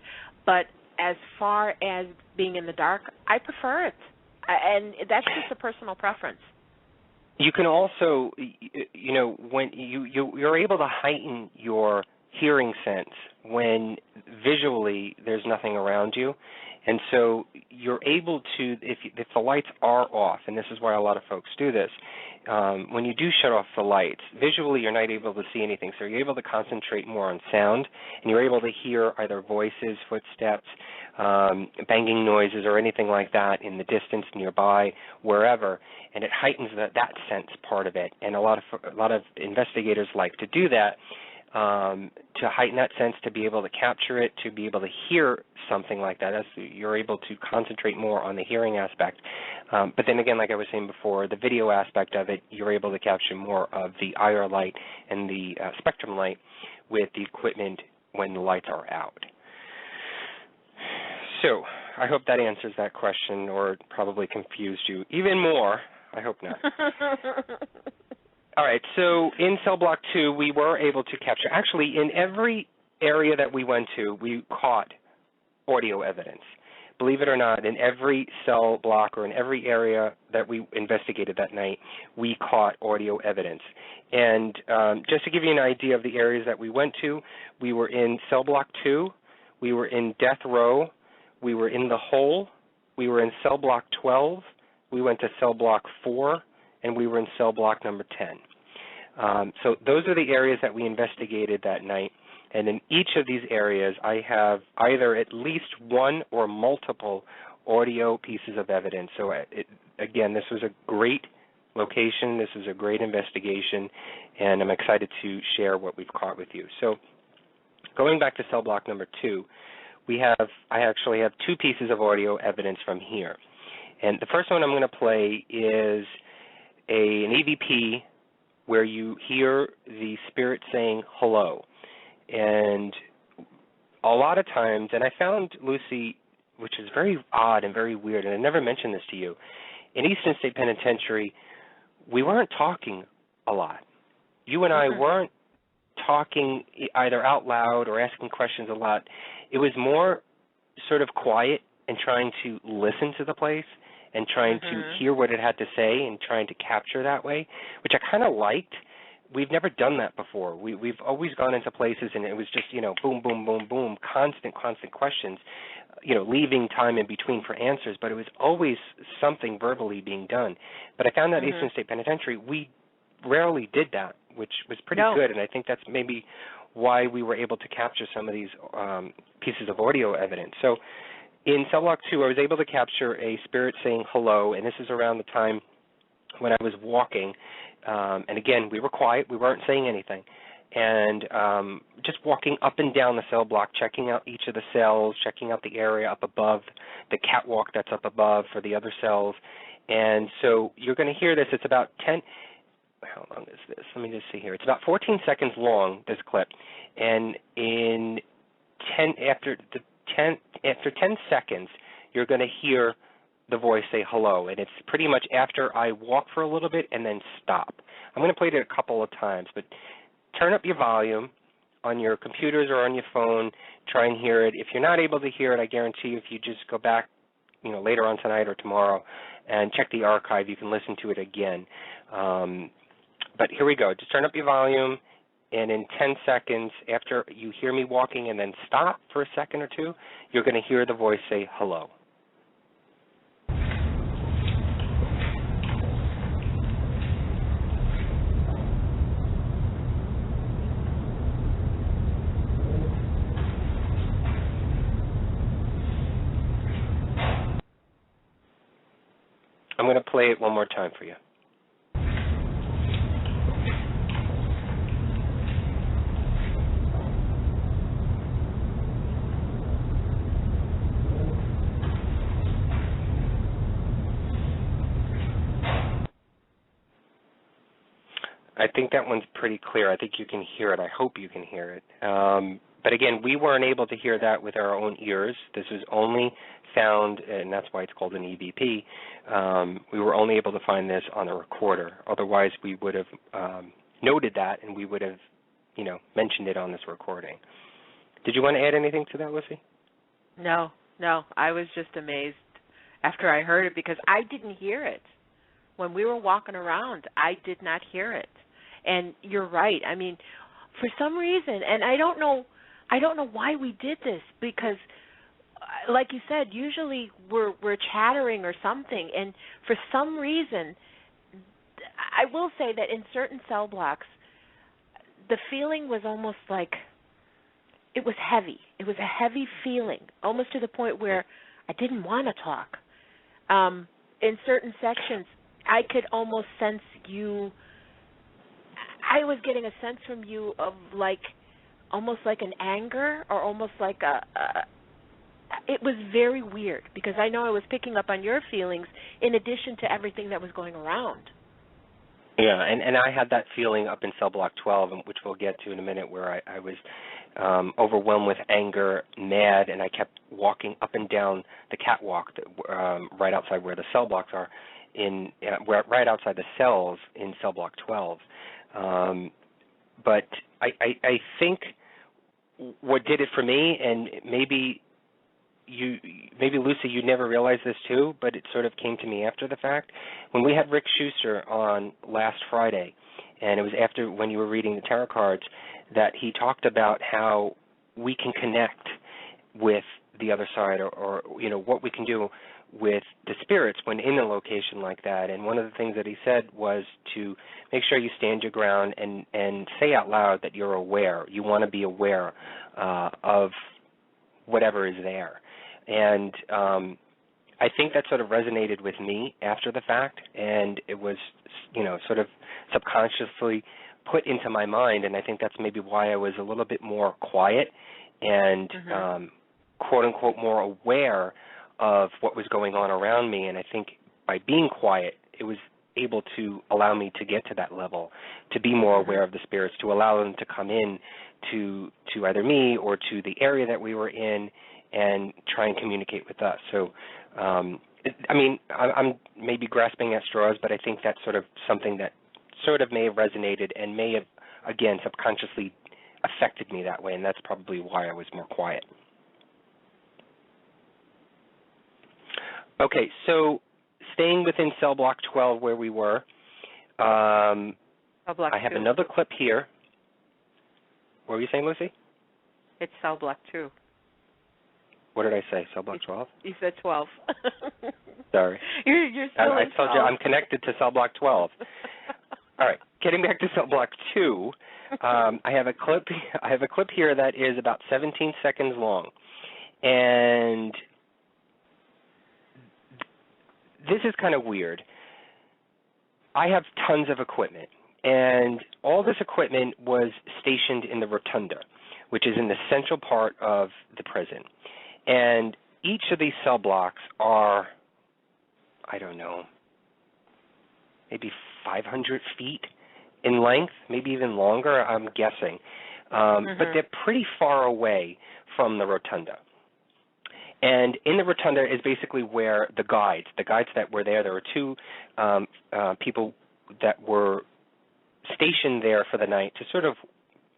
But as far as being in the dark, I prefer it. And that's just a personal preference. You can also, when you're able to heighten your hearing sense when visually there's nothing around you. And so you're able to, if the lights are off, and this is why a lot of folks do this, when you do shut off the lights, visually you're not able to see anything, so you're able to concentrate more on sound, and you're able to hear either voices, footsteps, banging noises, or anything like that in the distance, nearby, wherever, and it heightens that sense part of it. And a lot of investigators like to do that, to heighten that sense, to be able to capture it, to be able to hear something like that. You're able to concentrate more on the hearing aspect. But then again, like I was saying before, the video aspect of it, you're able to capture more of the IR light and the spectrum light with the equipment when the lights are out. So I hope that answers that question, or probably confused you even more. I hope not. All right, so in cell block 2, we were able to capture, actually in every area that we went to, we caught audio evidence. Believe it or not, in every cell block or in every area that we investigated that night, we caught audio evidence. And just to give you an idea of the areas that we went to, we were in cell block 2, we were in death row, we were in the hole, we were in cell block 12, we went to cell block 4, and we were in cell block number 10. So those are the areas that we investigated that night. And in each of these areas, I have either at least one or multiple audio pieces of evidence. So, again, this was a great location. This was a great investigation, and I'm excited to share what we've caught with you. So going back to cell block number 2, I actually have 2 pieces of audio evidence from here. And the first one I'm going to play is an EVP where you hear the spirit saying hello. And a lot of times, and I found, Luci, which is very odd and very weird, and I never mentioned this to you, in Eastern State Penitentiary, we weren't talking a lot. You and I weren't talking either out loud or asking questions a lot. it was more sort of quiet and trying to listen to the place and trying to hear what it had to say and trying to capture that way, which I kind of liked. We've never done that before. We've always gone into places and it was just, boom, boom, boom, boom, constant questions, leaving time in between for answers, but it was always something verbally being done. But I found that Eastern State Penitentiary, we rarely did that, which was pretty good, and I think that's maybe why we were able to capture some of these pieces of audio evidence. So in cell block 2, I was able to capture a spirit saying hello, and this is around the time when I was walking. And again, we were quiet. We weren't saying anything. And just walking up and down the cell block, checking out each of the cells, checking out the area up above, the catwalk that's up above for the other cells. And so you're going to hear this. It's about 10, how long is this? Let me just see here. It's about 14 seconds long, this clip. And in after 10 seconds, you're going to hear the voice say hello, and it's pretty much after I walk for a little bit and then stop. I'm going to play it a couple of times, but turn up your volume on your computers or on your phone. Try and hear it. If you're not able to hear it, I guarantee you if you just go back, later on tonight or tomorrow and check the archive, you can listen to it again. But here we go. Just turn up your volume, and in 10 seconds, after you hear me walking and then stop for a second or two, you're going to hear the voice say hello. I'm going to play it one more time for you. I think that one's pretty clear. I think you can hear it. I hope you can hear it. But again, we weren't able to hear that with our own ears. This was only found, and that's why it's called an EVP. We were only able to find this on a recorder. Otherwise, we would have noted that, and we would have, mentioned it on this recording. Did you want to add anything to that, Lucy? No. I was just amazed after I heard it because I didn't hear it. When we were walking around, I did not hear it. And you're right. I mean, for some reason, and I don't know why we did this because, like you said, usually we're chattering or something, and for some reason, I will say that in certain cell blocks, the feeling was almost like it was heavy. It was a heavy feeling, almost to the point where I didn't want to talk. In certain sections, I could almost sense you. I was getting a sense from you of almost like an anger or almost like it was very weird because I know I was picking up on your feelings in addition to everything that was going around. Yeah, and I had that feeling up in cell block 12, which we'll get to in a minute, where I was overwhelmed with anger, mad, and I kept walking up and down the catwalk right outside where the cell blocks are, right outside the cells in cell block 12. But I think what did it for me, and maybe Lucy, you never realized this too, but it sort of came to me after the fact. When we had Rick Schuster on last Friday, and it was after when you were reading the tarot cards, that he talked about how we can connect with the other side, or what we can do with the spirits when in a location like that. And one of the things that he said was to make sure you stand your ground and say out loud that you're aware. You want to be aware of whatever is there. And I think that sort of resonated with me after the fact, and it was, sort of subconsciously put into my mind, and I think that's maybe why I was a little bit more quiet and quote-unquote more aware of what was going on around me. And I think by being quiet, it was able to allow me to get to that level, to be more aware of the spirits, to allow them to come in to either me or to the area that we were in and try and communicate with us. So, I'm maybe grasping at straws, but I think that's sort of something that sort of may have resonated and may have, again, subconsciously affected me that way, and that's probably why I was more quiet. Okay, so staying within cell block 12 where we were, Cell block I have 2. another clip here. What were you saying, Lucy? It's cell block 2. What did I say? Cell block 12? You said 12. Sorry. You're still I in told 12. you I'm connected to cell block 12. All right, getting back to cell block 2, I have a clip here that is about 17 seconds long, and this is kind of weird. I have tons of equipment, and all this equipment was stationed in the rotunda, which is in the central part of the prison. And each of these cell blocks are, I don't know, maybe 500 feet in length, maybe even longer, I'm guessing. But they're pretty far away from the rotunda. And in the rotunda is basically where the guides that were there were two people that were stationed there for the night to sort of,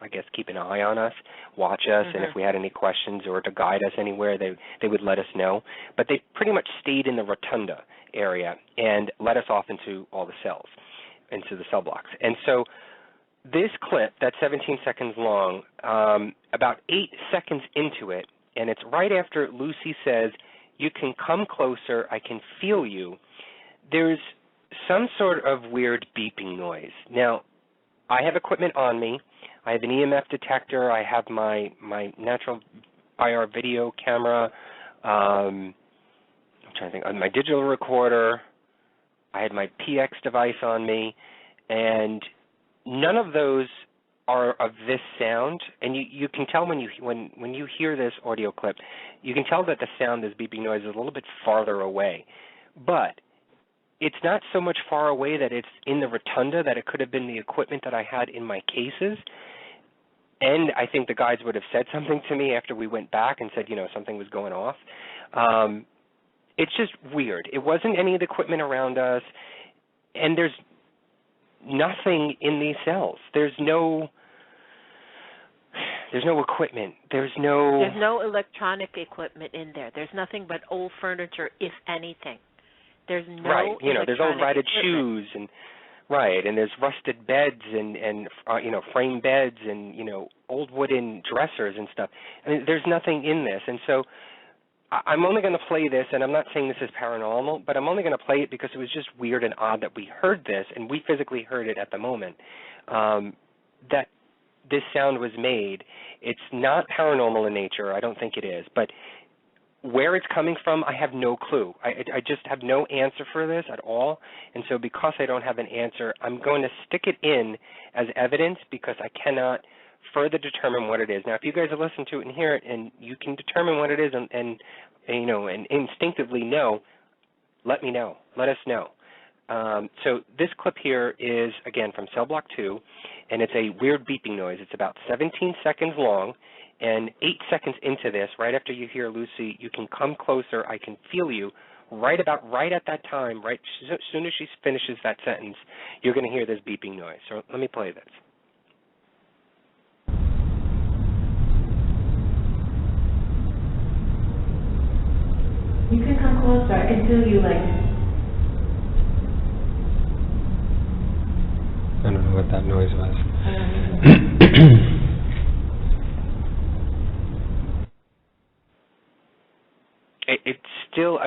I guess, keep an eye on us, watch us, and if we had any questions or to guide us anywhere, they would let us know. But they pretty much stayed in the rotunda area and let us off into all the cells, into the cell blocks. And so this clip, that's 17 seconds long, about 8 seconds into it, and it's right after Lucy says, "You can come closer, I can feel you," there's some sort of weird beeping noise. Now, I have equipment on me. I have an EMF detector. I have my natural IR video camera. I'm trying to think. My digital recorder. I had my PX device on me, and none of those are of this sound. And you can tell when you hear this audio clip, you can tell that the sound, this beeping noise, is a little bit farther away. But it's not so much far away that it's in the rotunda, that it could have been the equipment that I had in my cases. And I think the guides would have said something to me after we went back and said, something was going off. It's just weird. It wasn't any of the equipment around us, and there's nothing in these cells. There's no equipment. There's no electronic equipment in there. There's nothing but old furniture, if anything. There's no right. There's old ratted equipment. shoes and there's rusted beds and frame beds and old wooden dressers and stuff. I mean, there's nothing in this, and so I'm only going to play this, and I'm not saying this is paranormal, but I'm only going to play it because it was just weird and odd that we heard this, and we physically heard it at the moment, that this sound was made. It's not paranormal in nature. I don't think it is, but where it's coming from, I have no clue. I just have no answer for this at all, and so because I don't have an answer, I'm going to stick it in as evidence because I cannot further determine what it is. Now, if you guys listen to it and hear it, and you can determine what it is, and instinctively know, let me know. Let us know. So this clip here is, again, from Cell Block 2, and it's a weird beeping noise. It's about 17 seconds long, and 8 seconds into this, right after you hear Lucy, "You can come closer, I can feel you," right at that time, right as soon as she finishes that sentence, you're going to hear this beeping noise. So let me play this. You can come closer, I can feel you, like... I don't know what that noise was. It's still,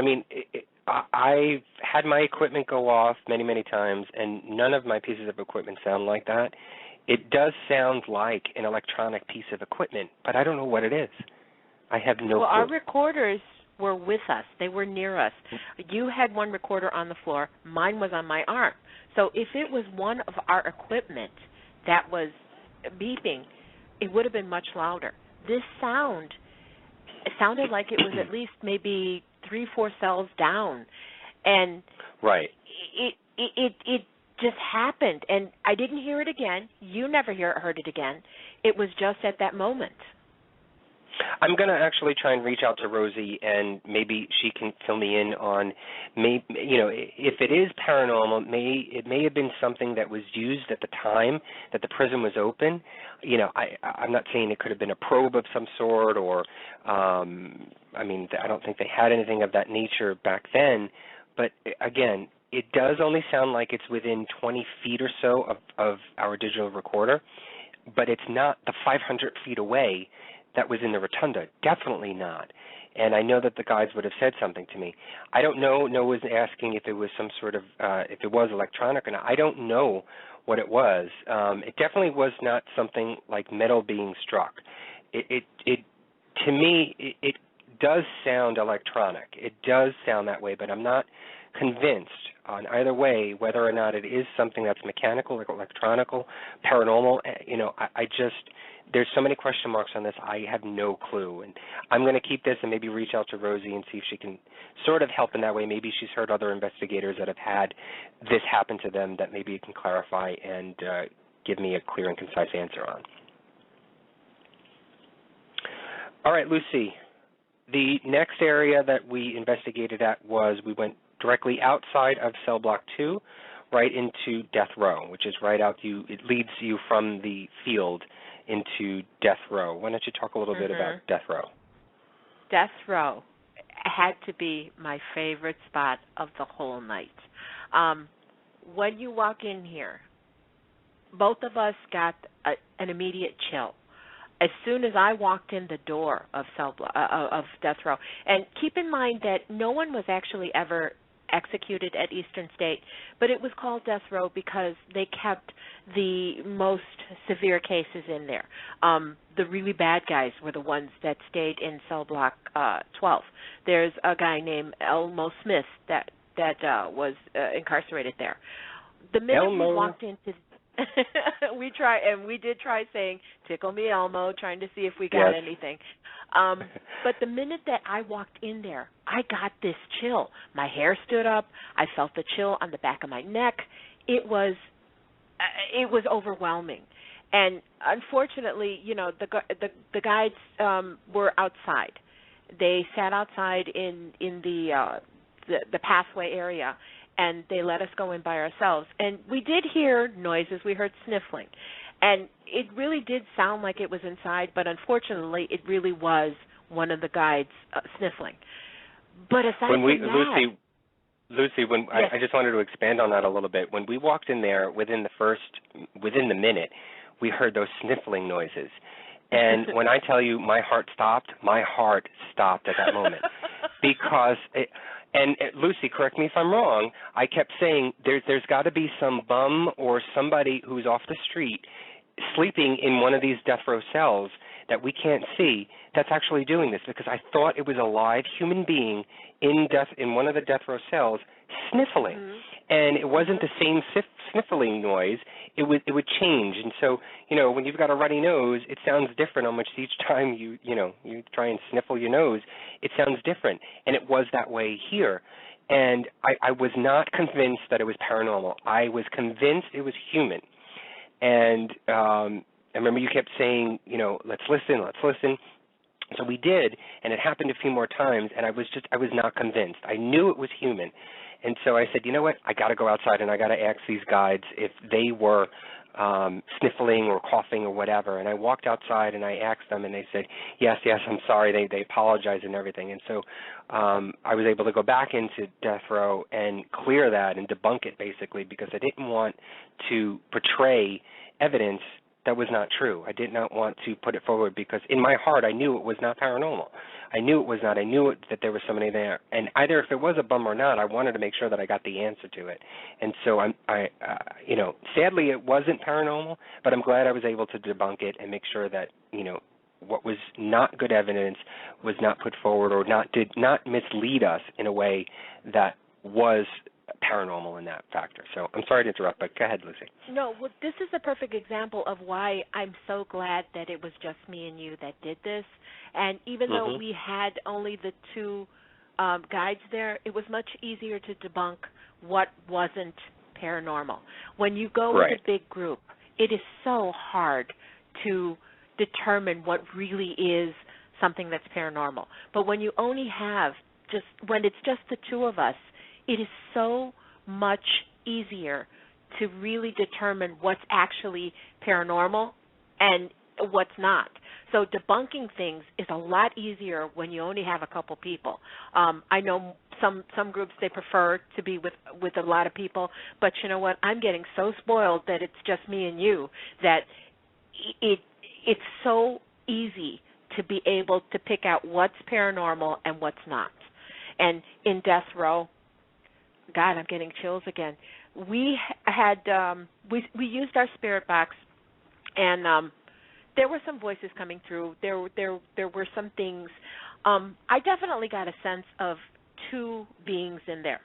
I've had my equipment go off many, many times, and none of my pieces of equipment sound like that. It does sound like an electronic piece of equipment, but I don't know what it is. I have no clue. Well, our recorders were with us. They were near us. You had one recorder on the floor. Mine was on my arm. So if it was one of our equipment that was beeping, it would have been much louder. This sound, it sounded like it was at least maybe 3-4 cells down, and right. It just happened, and I didn't hear it again. You never heard it again. It was just at that moment. I'm going to actually try and reach out to Rosie, and maybe she can fill me in on, if it is paranormal, it may have been something that was used at the time that the prison was open. I'm not saying it could have been a probe of some sort, or, I don't think they had anything of that nature back then. But again, it does only sound like it's within 20 feet or so of our digital recorder, but it's not the 500 feet away that was in the rotunda. Definitely not. And I know that the guides would have said something to me. I don't know. Noah was asking if it was some sort of, if it was electronic or not. I don't know what it was. It definitely was not something like metal being struck. To me, it does sound electronic. It does sound that way, but I'm not convinced on either way whether or not it is something that's mechanical, like electronical, paranormal. I just, there's so many question marks on this, I have no clue. And I'm going to keep this and maybe reach out to Rosie and see if she can sort of help in that way. Maybe she's heard other investigators that have had this happen to them that maybe it can clarify and give me a clear and concise answer on. All right, Luci, the next area that we investigated at was we went directly outside of cell block 2, right into death row, which is right out it leads you from the field into death row. Why don't you talk a little bit about death row? Death row had to be my favorite spot of the whole night. When you walk in here, both of us got an immediate chill as soon as I walked in the door of of death row. And keep in mind that no one was actually ever executed at Eastern State, but it was called death row because they kept the most severe cases in there. The really bad guys were the ones that stayed in cell block 12. There's a guy named Elmo Smith that was incarcerated there. The minute we walked into we did try saying, "Tickle me, Elmo," trying to see if we got anything. But the minute that I walked in there, I got this chill. My hair stood up. I felt the chill on the back of my neck. It was overwhelming. And unfortunately, the guides were outside. They sat outside in the pathway area, and they let us go in by ourselves. And we did hear noises. We heard sniffling. And it really did sound like it was inside, but unfortunately it really was one of the guides sniffling. But aside from that... Luci, I just wanted to expand on that a little bit. When we walked in there, within the minute, we heard those sniffling noises. And when I tell you my heart stopped at that moment. Because... And Luci, correct me if I'm wrong, I kept saying there's got to be some bum or somebody who's off the street sleeping in one of these death row cells that we can't see that's actually doing this, because I thought it was a live human being in one of the death row cells sniffling. Mm-hmm. And it wasn't the same sniffling noise. It would change. And so, when you've got a runny nose, it sounds different almost each time you try and sniffle your nose. It sounds different. And it was that way here. And I was not convinced that it was paranormal. I was convinced it was human. And I remember you kept saying, let's listen. So we did, and it happened a few more times, and I was not convinced. I knew it was human. And so I said, you know what, I got to go outside and I got to ask these guides if they were sniffling or coughing or whatever. And I walked outside and I asked them, and they said, yes, I'm sorry. They apologized and everything. And so I was able to go back into death row and clear that and debunk it, basically, because I didn't want to portray evidence that was not true. I did not want to put it forward because in my heart I knew it was not paranormal. I knew it was not. I knew that there was somebody there. And either if it was a bum or not, I wanted to make sure that I got the answer to it. And so sadly it wasn't paranormal, but I'm glad I was able to debunk it and make sure that, what was not good evidence was not put forward or did not mislead us in a way that was paranormal in that factor. So I'm sorry to interrupt, but go ahead, Luci. No, well, this is a perfect example of why I'm so glad that it was just me and you that did this. And even though we had only the two guides there, it was much easier to debunk what wasn't paranormal. When you go with a big group, it is so hard to determine what really is something that's paranormal. But when you only have when it's just the two of us, it is so much easier to really determine what's actually paranormal and what's not. So debunking things is a lot easier when you only have a couple people. I know some groups, they prefer to be with a lot of people, but you know what? I'm getting so spoiled that it's just me and you that it's so easy to be able to pick out what's paranormal and what's not. And in death row, God, I'm getting chills again. We had we used our spirit box, and there were some voices coming through. There were some things. I definitely got a sense of two beings in there,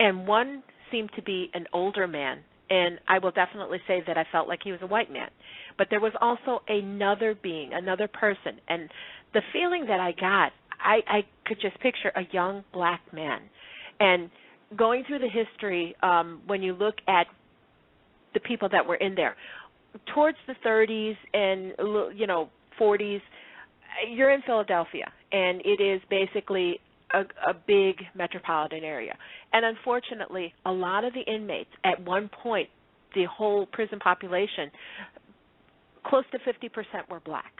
and one seemed to be an older man, and I will definitely say that I felt like he was a white man. But there was also another being, another person, and the feeling that I got, I could just picture a young black man. And going through the history, when you look at the people that were in there, towards the 30s and 40s, you're in Philadelphia, and it is basically a big metropolitan area. And unfortunately, a lot of the inmates, at one point, the whole prison population, close to 50% were black.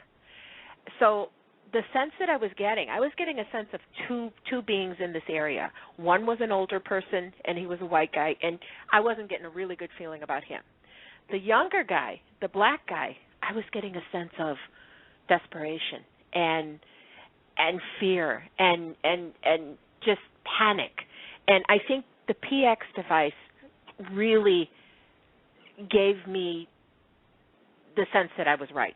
So the sense that I was getting a sense of two beings in this area. One was an older person, and he was a white guy, and I wasn't getting a really good feeling about him. The younger guy, the black guy, I was getting a sense of desperation and fear and just panic. And I think the PX device really gave me the sense that I was right.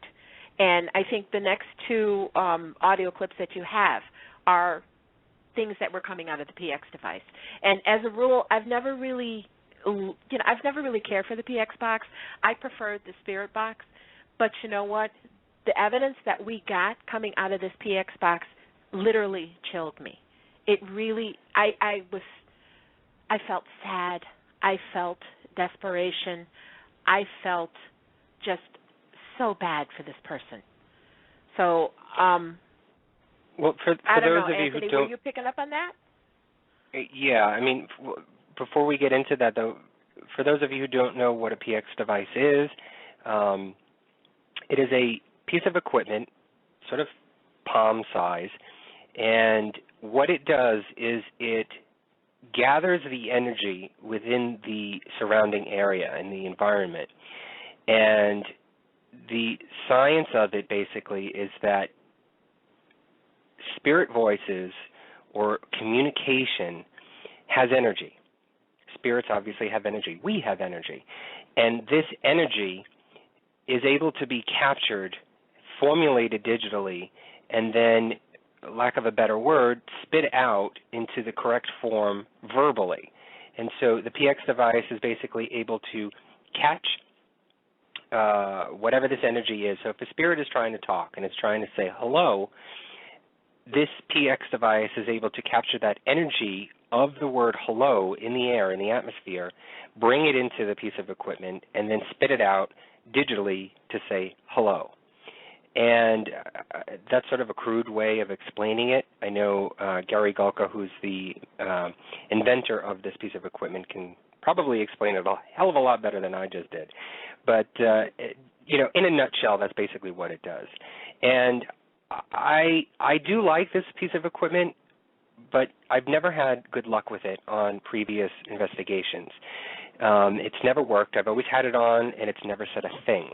And I think the next two audio clips that you have are things that were coming out of the PX device. And as a rule, I've never really cared for the PX box. I preferred the spirit box. But you know what? The evidence that we got coming out of this PX box literally chilled me. It really, I felt sad. I felt desperation. I felt just so bad for this person. So, well, for I don't those know, of you Anthony, who don't, were you picking up on that? Yeah, I mean, before we get into that, though, for those of you who don't know what a PX device is, it is a piece of equipment, sort of palm size, and what it does is it gathers the energy within the surrounding area and the environment. And the science of it basically is that spirit voices or communication has energy. Spirits obviously have energy. We have energy. And this energy is able to be captured, formulated digitally, and then, lack of a better word, spit out into the correct form verbally. And so the PX device is basically able to catch whatever this energy is. So if a spirit is trying to talk and it's trying to say hello, this PX device is able to capture that energy of the word hello in the air, in the atmosphere, bring it into the piece of equipment, and then spit it out digitally to say hello. And that's sort of a crude way of explaining it. I know Gary Gulka, who's the inventor of this piece of equipment, can probably explain it a hell of a lot better than I just did. But, in a nutshell, that's basically what it does. And I do like this piece of equipment, but I've never had good luck with it on previous investigations. It's never worked. I've always had it on, and it's never said a thing.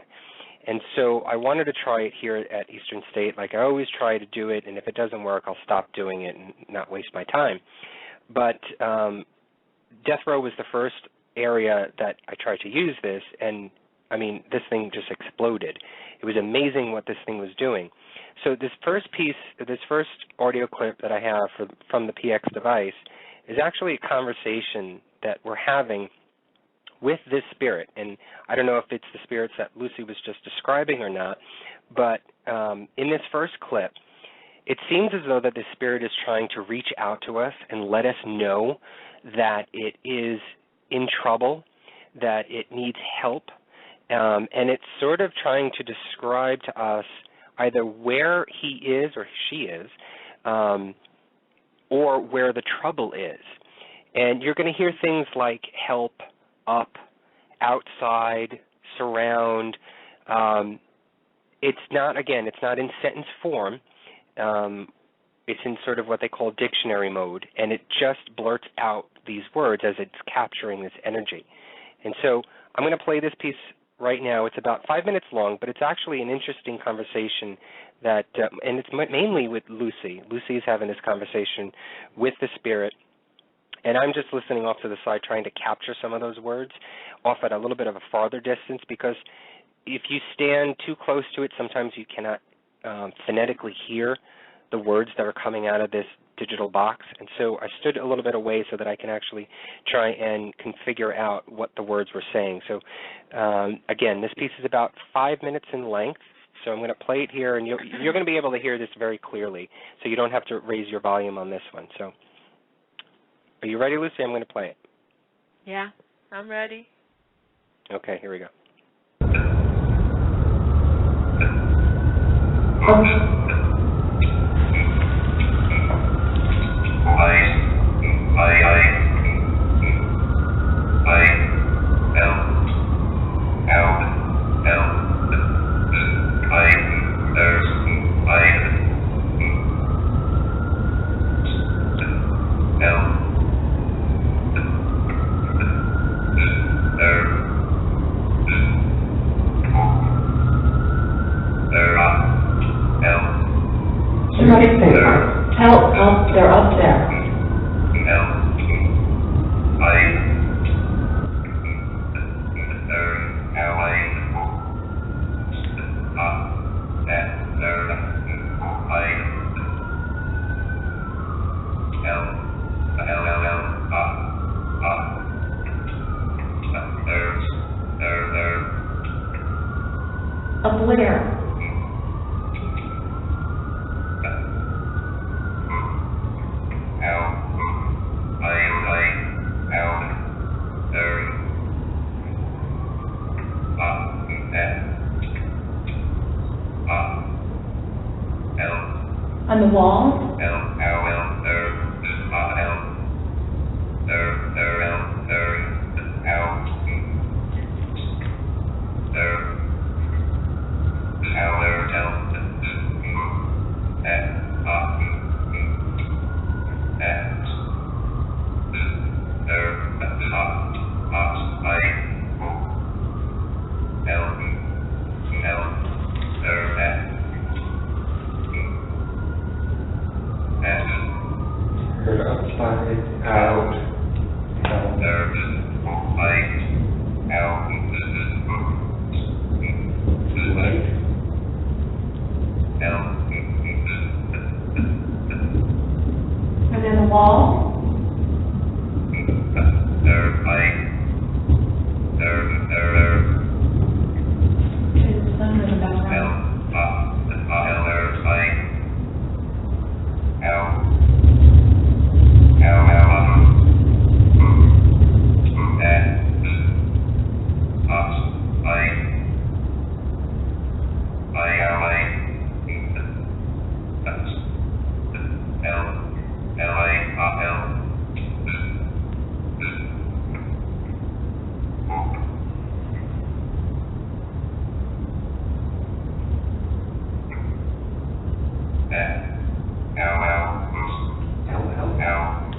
And so I wanted to try it here at Eastern State. Like I always try to do it, and if it doesn't work, I'll stop doing it and not waste my time. But death row was the first area that I tried to use this, and, I mean, this thing just exploded. It was amazing what this thing was doing. So this first audio clip that I have from the PX device is actually a conversation that we're having with this spirit. And I don't know if it's the spirits that Luci was just describing or not, but in this first clip, it seems as though that the spirit is trying to reach out to us and let us know that it is in trouble, that it needs help, and it's sort of trying to describe to us either where he is or she is, or where the trouble is. And you're going to hear things like help, up, outside, surround. It's not in sentence form. It's in sort of what they call dictionary mode, and it just blurts out these words as it's capturing this energy. And so I'm going to play this piece right now. It's about 5 minutes long, but it's actually an interesting conversation that, and it's mainly with Luci. Luci is having this conversation with the spirit, and I'm just listening off to the side trying to capture some of those words off at a little bit of a farther distance, because if you stand too close to it, sometimes you cannot phonetically hear the words that are coming out of this digital box. And so I stood a little bit away so that I can actually try and figure out what the words were saying. So again, this piece is about 5 minutes in length. So I'm going to play it here, and you're going to be able to hear this very clearly, so you don't have to raise your volume on this one. So are you ready, Luci? I'm going to play it. Yeah, I'm ready. Okay, here we go. Help, they're up there. Up where? On the wall? And then the wall?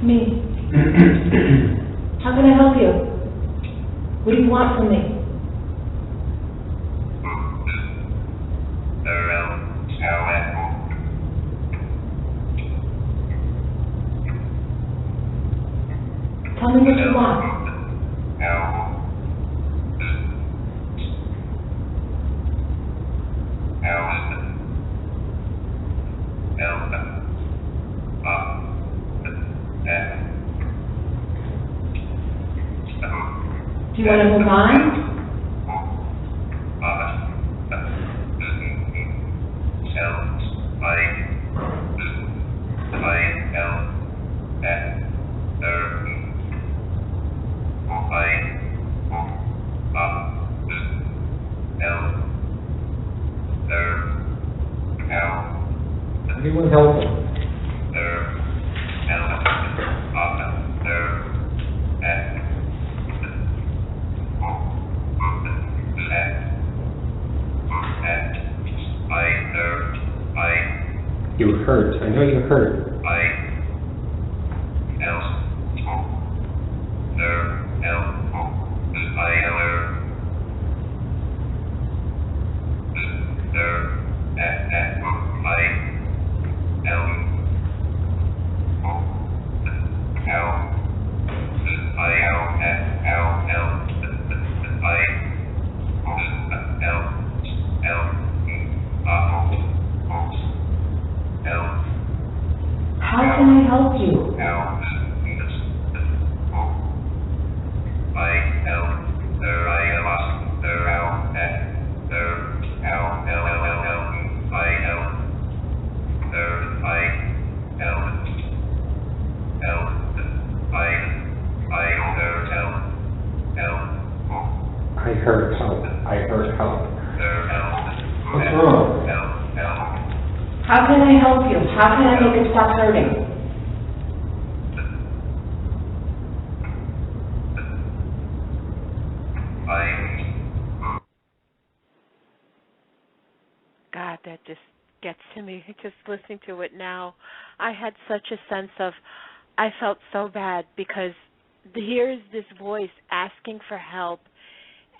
Me. How can I help you? What do you want from me? Tell me what you want. Do you want to move on? Anyone help him? You hurt. I know you hurt. How can I help you? I heard help. I heard help. What's wrong? How can I help you? How can I make it stop hurting? God, that just gets to me. Just listening to it now, I had such a sense of, I felt so bad because here's this voice asking for help,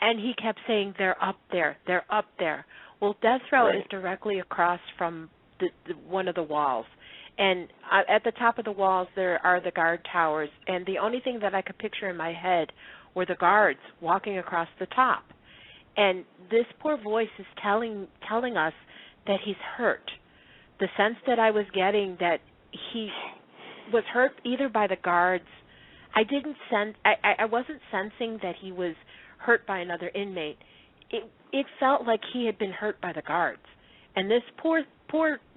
and he kept saying, they're up there, they're up there. Well, death row is directly across from one of the walls. And at the top of the walls, there are the guard towers. And the only thing that I could picture in my head were the guards walking across the top. And this poor voice is telling us that he's hurt. The sense that I was getting that he was hurt either by the guards. I wasn't sensing that he was hurt by another inmate. It felt like he had been hurt by the guards. And this poor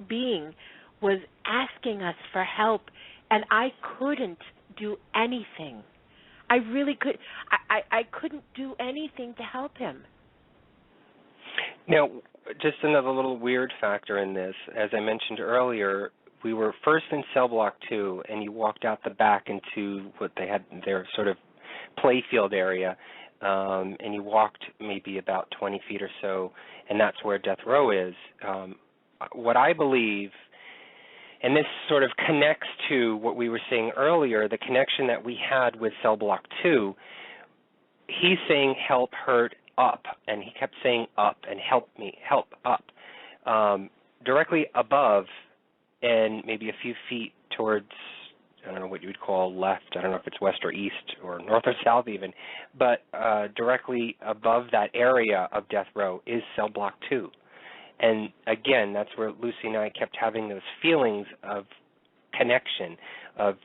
being was asking us for help, and I couldn't do anything. I really could. I couldn't do anything to help him. Now, just another little weird factor in this. As I mentioned earlier, we were first in cell block 2, and you walked out the back into what they had their sort of play field area, and you walked maybe about 20 feet or so, and that's where death row is. What I believe, and this sort of connects to what we were saying earlier, the connection that we had with cell block 2, he's saying help, hurt, up, and he kept saying up and help me, help, up. Directly above and maybe a few feet towards, I don't know what you would call left, I don't know if it's west or east or north or south even, but directly above that area of death row is cell block 2. And again, that's where Luci and I kept having those feelings of connection, of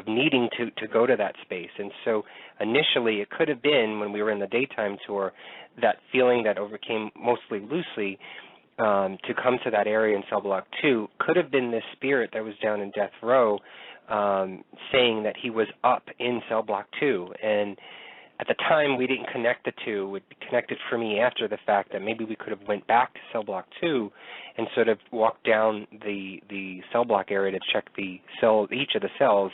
needing to go to that space. And so initially it could have been, when we were in the daytime tour, that feeling that overcame mostly Luci to come to that area in cell block 2 could have been this spirit that was down in death row saying that he was up in cell block 2. And at the time, we didn't connect the two. It connected for me after the fact that maybe we could have went back to cell block 2 and sort of walked down the cell block area to check each of the cells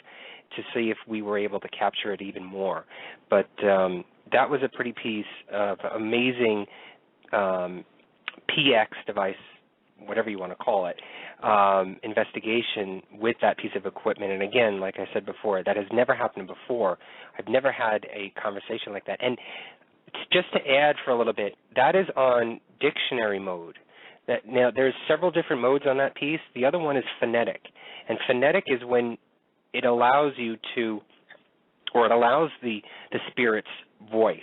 to see if we were able to capture it even more. But that was a pretty piece of amazing PX device, whatever you want to call it, investigation with that piece of equipment. And again, like I said before, that has never happened before. I've never had a conversation like that. And just to add for a little bit, that is on dictionary mode. Now, there's several different modes on that piece. The other one is phonetic. And phonetic is when it allows you to, or it allows the spirit's voice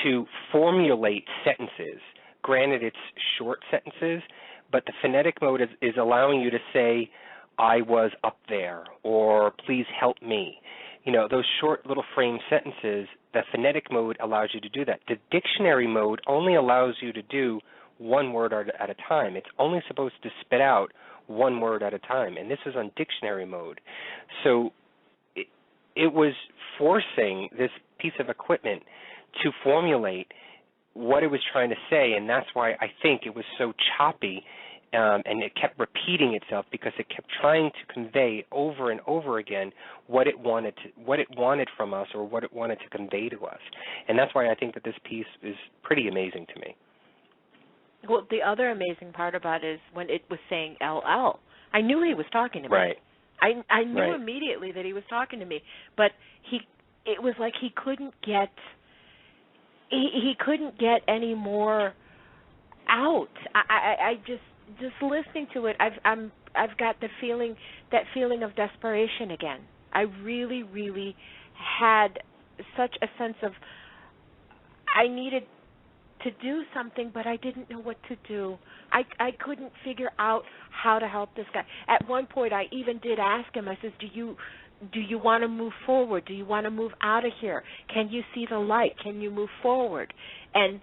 to formulate sentences. Granted, it's short sentences, but the phonetic mode is allowing you to say, I was up there, or please help me. You know, those short little frame sentences, the phonetic mode allows you to do that. The dictionary mode only allows you to do one word at a time. It's only supposed to spit out one word at a time, and this is on dictionary mode. So it was forcing this piece of equipment to formulate what it was trying to say, and that's why I think it was so choppy and it kept repeating itself because it kept trying to convey over and over again what it wanted from us, or what it wanted to convey to us. And that's why I think that this piece is pretty amazing to me. Well, the other amazing part about it is when it was saying LL. I knew he was talking to me. Right. I knew right. immediately that he was talking to me, but it was like he couldn't get any more out. I just listening to it, I've got that feeling of desperation again. I really, really had such a sense of I needed to do something, but I didn't know what to do. I couldn't figure out how to help this guy. At one point, I even did ask him. I says, "Do you want to move forward? Do you want to move out of here? Can you see the light? Can you move forward?" And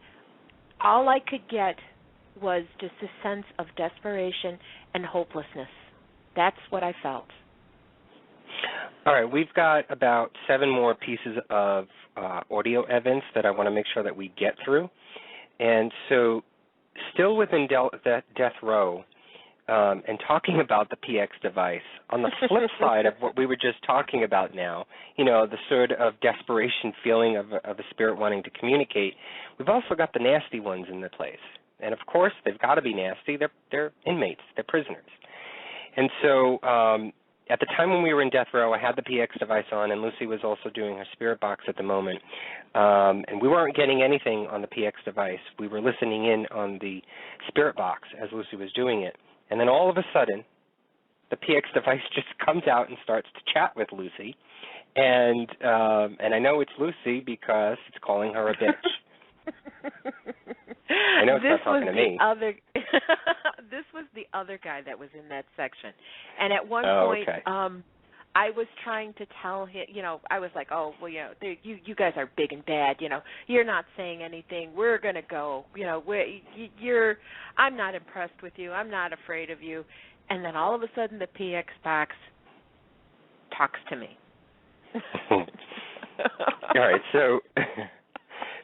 all I could get was just a sense of desperation and hopelessness. That's what I felt. All right, we've got about 7 more pieces of audio evidence that I want to make sure that we get through. And so still within death row, and talking about the PX device, on the flip side of what we were just talking about now, the sort of desperation feeling of a spirit wanting to communicate, we've also got the nasty ones in the place. And, of course, they've got to be nasty. They're inmates. They're prisoners. And so at the time when we were in death row, I had the PX device on, and Luci was also doing her spirit box at the moment. And we weren't getting anything on the PX device. We were listening in on the spirit box as Luci was doing it. And then all of a sudden, the PX device just comes out and starts to chat with Luci. And I know it's Luci because it's calling her a bitch. I know it's not talking to me. This was the other guy that was in that section. And at one point, okay. I was trying to tell him, I was like, oh, well, you guys are big and bad, you're not saying anything. We're going to go, I'm not impressed with you. I'm not afraid of you. And then all of a sudden the PX box talks to me. All right, so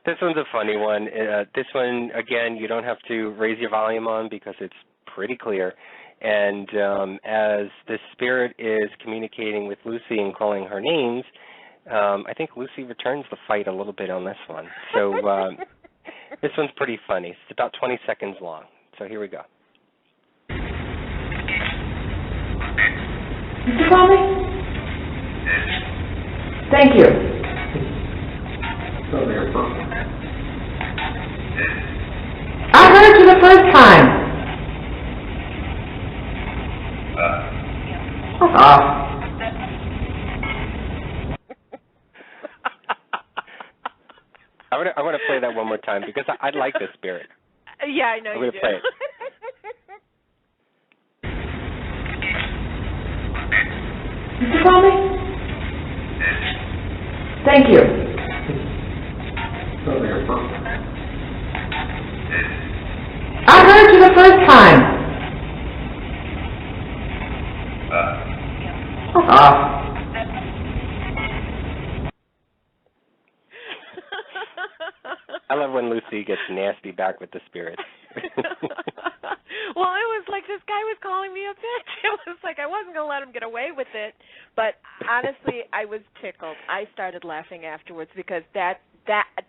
this one's a funny one. This one, again, you don't have to raise your volume on because it's pretty clear. And as the spirit is communicating with Luci and calling her names, I think Luci returns the fight a little bit on this one. So this one's pretty funny. It's about 20 seconds long. So here we go. Did you call me? Thank you. I heard you the first time. I want to play that one more time because I like this spirit. Yeah, I know you do. Play it. Did you call me? Thank you. I heard you the first time. I love when Luci gets nasty back with the spirits. Well, it was like this guy was calling me a bitch. It was like I wasn't going to let him get away with it. But honestly, I was tickled. I started laughing afterwards because that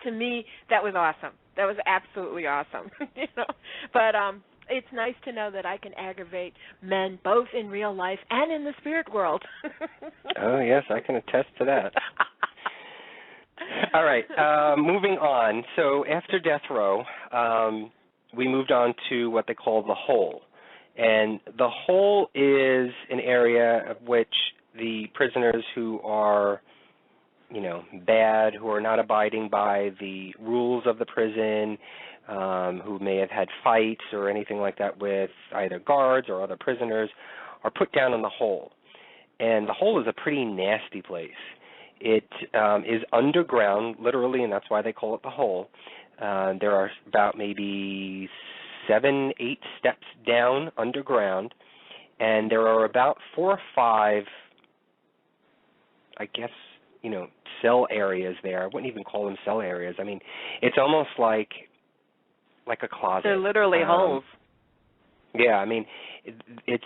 to me, that was awesome. That was absolutely awesome. But it's nice to know that I can aggravate men both in real life and in the spirit world. Oh, yes, I can attest to that. All right, moving on. So after death row, we moved on to what they call the hole. And the hole is an area of which the prisoners who are, bad, who are not abiding by the rules of the prison, who may have had fights or anything like that with either guards or other prisoners, are put down in the hole. And the hole is a pretty nasty place. It is underground, literally, and that's why they call it the hole. There are about maybe 7, 8 steps down underground, and there are about 4 or 5, I guess, cell areas there. I wouldn't even call them cell areas. I mean, it's almost like a closet. They're literally holes. Yeah, I mean, it's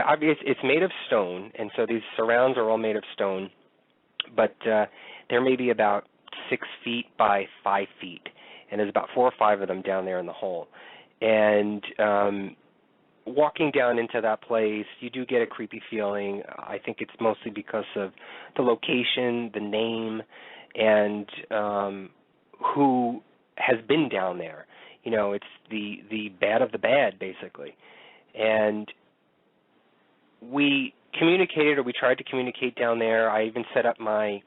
obvious. It's made of stone, and so these surrounds are all made of stone. But there may be about 6 feet by 5 feet, and there's about 4 or 5 of them down there in the hole. And walking down into that place, you do get a creepy feeling. I think it's mostly because of the location, the name, and who has been down there. You know, it's the bad of the bad, basically. And we communicated, or we tried to communicate down there. I even set up my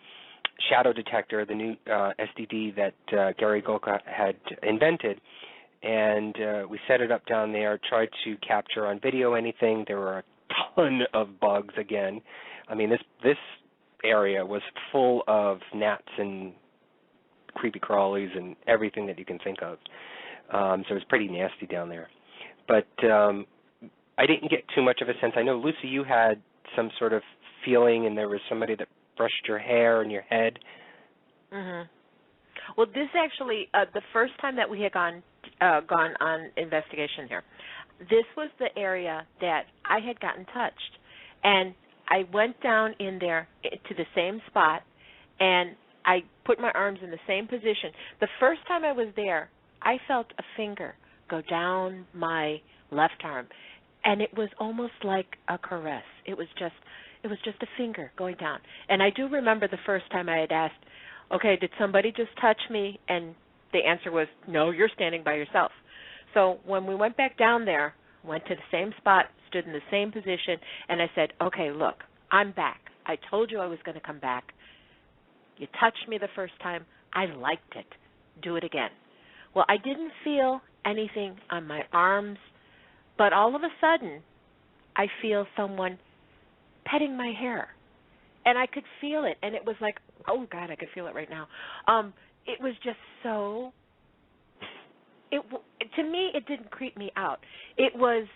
shadow detector, the new SDD that Gary Golka had invented, and we set it up down there, tried to capture on video anything. There were a ton of bugs again. I mean, this area was full of gnats and creepy crawlies and everything that you can think of. So it was pretty nasty down there. But I didn't get too much of a sense. I know, Lucy, you had some sort of feeling, and there was somebody that brushed your hair and your head. Mhm. Well, this actually, the first time that we had gone on investigation here, this was the area that I had gotten touched. And I went down in there to the same spot, and I put my arms in the same position. The first time I was there, I felt a finger go down my left arm, and it was almost like a caress. It was just a finger going down. And I do remember the first time I had asked, okay, did somebody just touch me? And the answer was, no, you're standing by yourself. So when we went back down there, went to the same spot, stood in the same position, and I said, okay, look, I'm back. I told you I was going to come back. You touched me the first time. I liked it. Do it again. Well, I didn't feel anything on my arms, but all of a sudden, I feel someone petting my hair. And I could feel it, and it was like, oh, God, I could feel it right now. It was just so, to me, it didn't creep me out. It was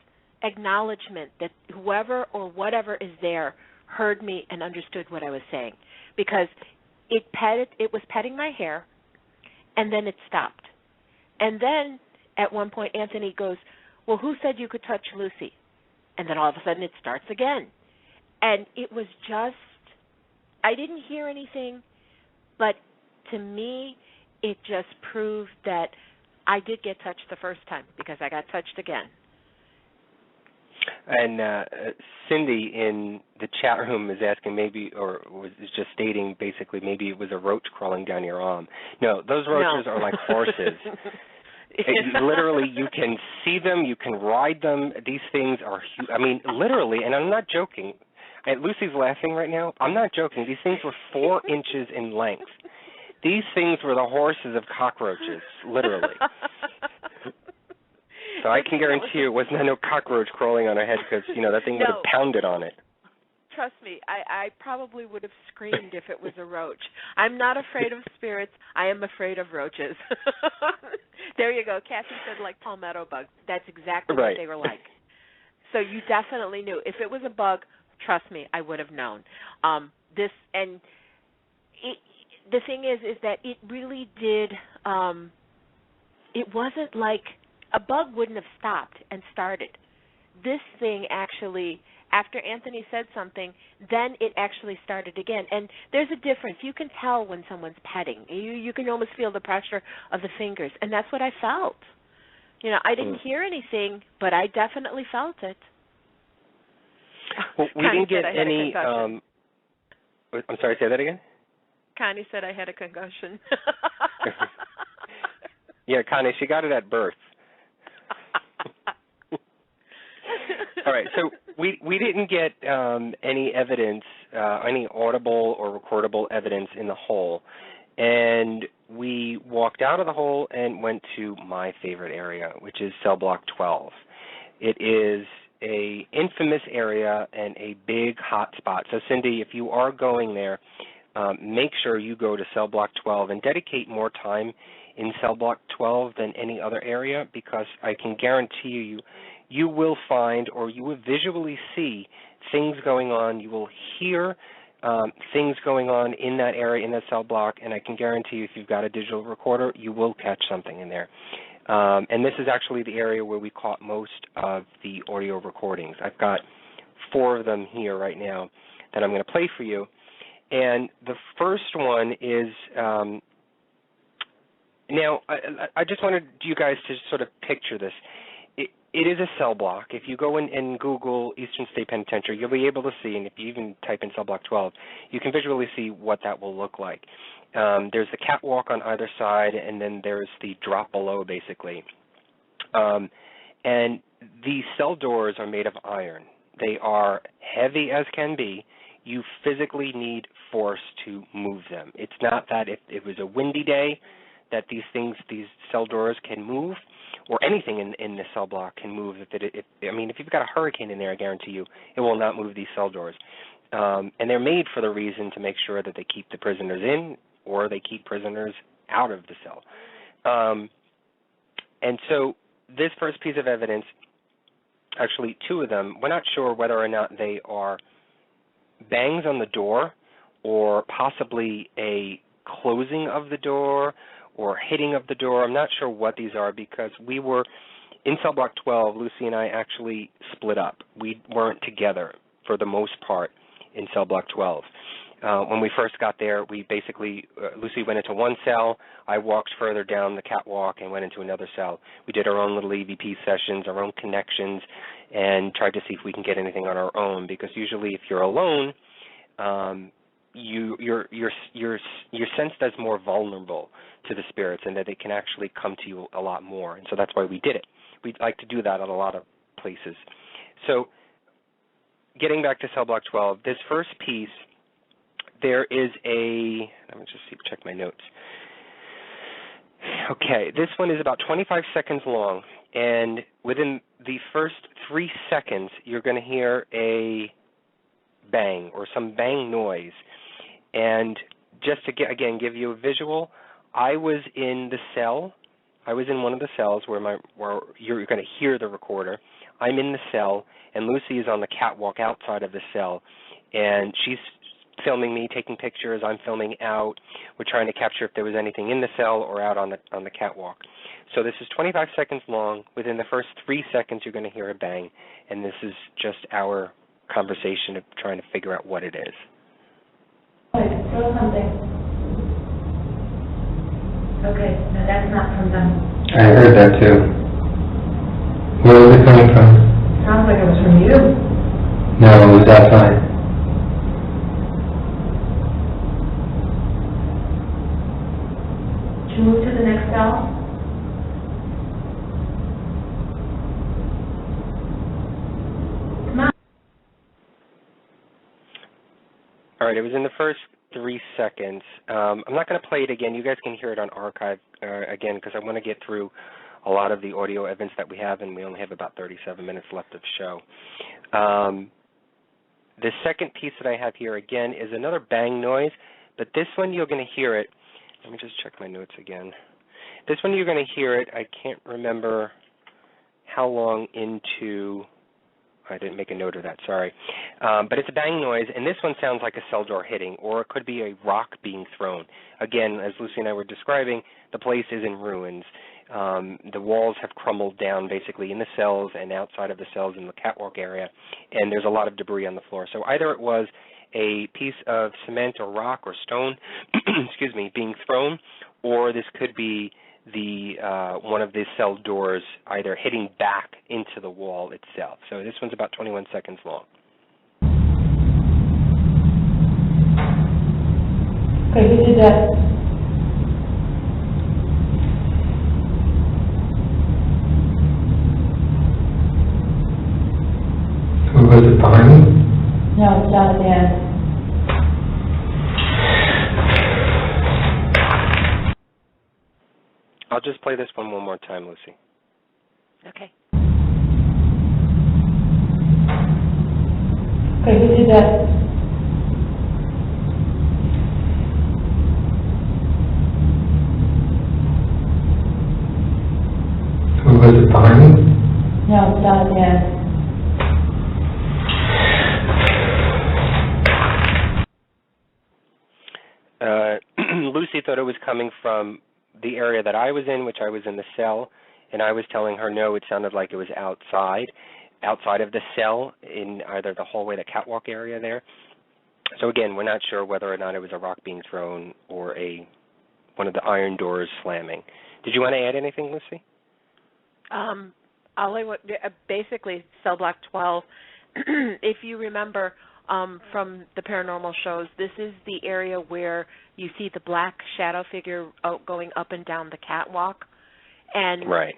acknowledgement that whoever or whatever is there heard me and understood what I was saying, because it was petting my hair, and then it stopped. And then at one point, Anthony goes, well, who said you could touch Lucy? And then all of a sudden it starts again. And it was just, I didn't hear anything, but to me, it just proved that I did get touched the first time, because I got touched again. And Cindy in the chat room is asking maybe, or was just stating basically maybe it was a roach crawling down your arm. No, those roaches are like horses. Literally, you can see them, you can ride them. These things are huge. I mean, literally, and I'm not joking. And Lucy's laughing right now. I'm not joking. These things were 4 inches in length. These things were the horses of cockroaches, literally. So I can guarantee you it wasn't no cockroach crawling on her head, because, you know, that thing would have pounded on it. Trust me, I probably would have screamed if it was a roach. I'm not afraid of spirits. I am afraid of roaches. There you go. Kathy said like palmetto bugs. That's exactly what they were like. So you definitely knew. If it was a bug, trust me, I would have known. The thing is that it really did, it wasn't like, a bug wouldn't have stopped and started. This thing actually, after Anthony said something, then it actually started again. And there's a difference. You can tell when someone's petting. You can almost feel the pressure of the fingers, and that's what I felt. You know, I didn't hear anything, but I definitely felt it. Well, we didn't get any. I'm sorry, say that again? Connie said I had a concussion. Yeah, Connie, she got it at birth. All right, so we didn't get any evidence, any audible or recordable evidence in the hole, and we walked out of the hole and went to my favorite area, which is cell block 12. It is a infamous area and a big hot spot. So, Cindy, if you are going there, make sure you go to cell block 12 and dedicate more time in cell block 12 than any other area, because I can guarantee you will find, or you will visually see, things going on. You will hear things going on in that area, in that cell block, and I can guarantee you if you've got a digital recorder, you will catch something in there. And this is actually the area where we caught most of the audio recordings. I've got 4 of them here right now that I'm going to play for you. And the first one is, now, I just wanted you guys to sort of picture this. It is a cell block. If you go in and Google Eastern State Penitentiary, you'll be able to see, and if you even type in cell block 12, you can visually see what that will look like. There's the catwalk on either side, and then there's the drop below, basically. And the cell doors are made of iron. They are heavy as can be. You physically need force to move them. It's not that if it was a windy day that these cell doors can move, or anything in the cell block can move. If you've got a hurricane in there, I guarantee you, it will not move these cell doors. And they're made for the reason to make sure that they keep the prisoners in, or they keep prisoners out of the cell. And so this first piece of evidence, actually 2 of them, we're not sure whether or not they are bangs on the door, or possibly a closing of the door, or hitting of the door. I'm not sure what these are, because we were in cell block 12. Luci and I actually split up. We weren't together for the most part in cell block 12. When we first got there, we basically, Luci went into one cell. I walked further down the catwalk and went into another cell. We did our own little EVP sessions, our own connections, and tried to see if we can get anything on our own, because usually if you're alone, you're sensed as more vulnerable to the spirits, and that they can actually come to you a lot more. And so that's why we did it. We'd like to do that at a lot of places. So getting back to cell block 12, this first piece, there is a, let me just check my notes. Okay, this one is about 25 seconds long, and within the first 3 seconds, you're going to hear a bang or some bang noise. And just to give you a visual, I was in the cell. I was in one of the cells where you're going to hear the recorder. I'm in the cell, and Luci is on the catwalk outside of the cell, and she's filming me, taking pictures. I'm filming out. We're trying to capture if there was anything in the cell or out on the catwalk. So this is 25 seconds long. Within the first 3 seconds, you're going to hear a bang, and this is just our conversation of trying to figure out what it is. Throw something. Okay, no, that's not from them. I heard that too. Where was it coming from? Sounds like it was from you. No, it was outside. Should you move to the next cell? Come on. All right, it was in the first 3 seconds. I'm not going to play it again. You guys can hear it on archive again, because I want to get through a lot of the audio evidence that we have, and we only have about 37 minutes left of the show. The second piece that I have here, again, is another bang noise, but this one you're going to hear it. Let me just check my notes again. This one you're going to hear it. I can't remember how long into... I didn't make a note of that, sorry. But it's a bang noise, and this one sounds like a cell door hitting, or it could be a rock being thrown. Again, as Luci and I were describing, the place is in ruins. The walls have crumbled down basically in the cells and outside of the cells in the catwalk area, and there's a lot of debris on the floor. So either it was a piece of cement or rock or stone, excuse me, being thrown, or this could be the one of the cell doors either hitting back into the wall itself. So this one's about 21 seconds long. Okay, who did that? Who was it behind me? No, it's down at the end. I'll just play this one more time, Luci. Okay. Okay, who did that? Who was it behind me? No, it's down at the end. Luci thought it was coming from the area that I was in, which I was in the cell, And I was telling her, no, it sounded like it was outside of the cell in either the hallway, the catwalk area there. So again, we're not sure whether or not it was a rock being thrown or one of the iron doors slamming. Did you want to add anything, Lucy? Basically, cell block 12, if you remember from the paranormal shows, this is the area where you see the black shadow figure going up and down the catwalk. And right.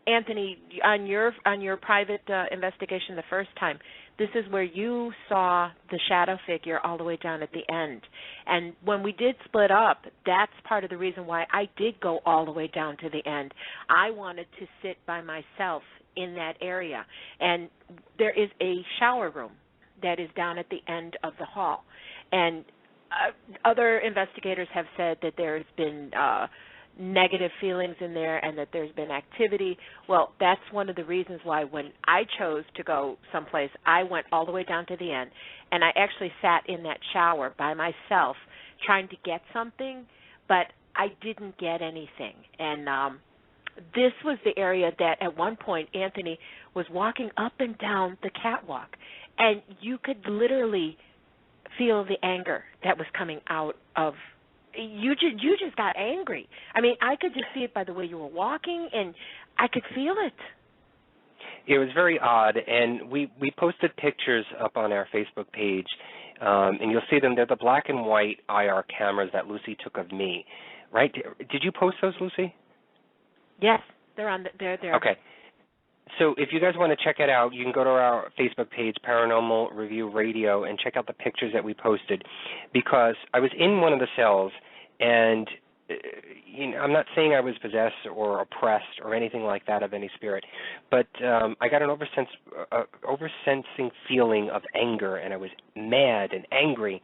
Anthony, on your private investigation the first time, this is where you saw the shadow figure all the way down at the end. And when we did split up, that's part of the reason why I did go all the way down to the end. I wanted to sit by myself in that area. And there is a shower room that is down at the end of the hall. And other investigators have said that there's been negative feelings in there and that there's been activity. Well, that's one of the reasons why when I chose to go someplace, I went all the way down to the end, and I actually sat in that shower by myself trying to get something, but I didn't get anything. And this was the area that at one point Anthony was walking up and down the catwalk, and you could literally feel the anger that was coming out of you just got angry. I mean, I could just see it by the way you were walking, and I could feel it. It was very odd, and we posted pictures up on our Facebook page, and you'll see them. They're the black and white IR cameras that Lucy took of me, right? Did you post those, Lucy? Yes, they're there. Okay. So if you guys want to check it out, you can go to our Facebook page, Paranormal Review Radio, and check out the pictures that we posted, because I was in one of the cells, and I'm not saying I was possessed or oppressed or anything like that of any spirit, but I got an oversensing feeling of anger, and I was mad and angry,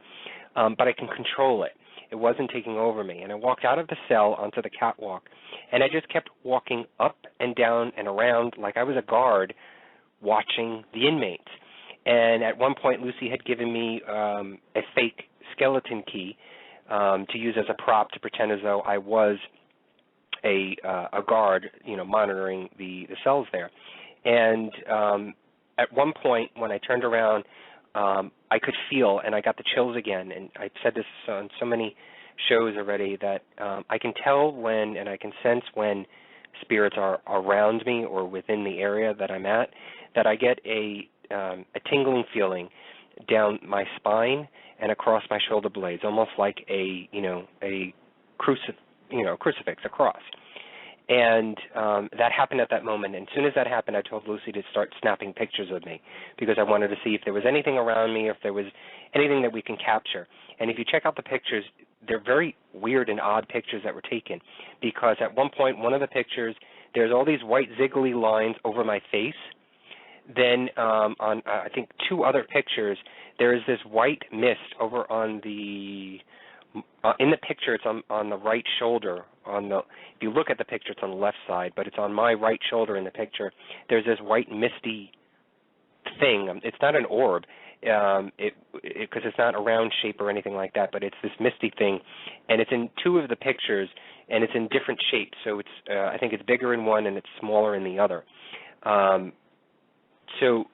but I can control it. It wasn't taking over me. And I walked out of the cell onto the catwalk, and I just kept walking up and down and around like I was a guard watching the inmates. And at one point, Lucy had given me a fake skeleton key to use as a prop to pretend as though I was a guard, monitoring the cells there. And at one point, when I turned around, I could feel, and I got the chills again, and I've said this on so many shows already, that I can tell when and I can sense when spirits are around me or within the area that I'm at, that I get a tingling feeling down my spine and across my shoulder blades, almost like a crucifix, a cross. And that happened at that moment. And as soon as that happened, I told Lucy to start snapping pictures of me, because I wanted to see if there was anything around me, if there was anything that we can capture. And if you check out the pictures, they're very weird and odd pictures that were taken, because at one point, one of the pictures, there's all these white ziggly lines over my face. Then on I think two other pictures, there is this white mist over on the in the picture. It's on the right shoulder. If you look at the picture, it's on the left side, but it's on my right shoulder in the picture. There's this white misty thing. It's not an orb, because it's not a round shape or anything like that, but it's this misty thing, and it's in two of the pictures, and it's in different shapes. So it's I think it's bigger in one and it's smaller in the other. So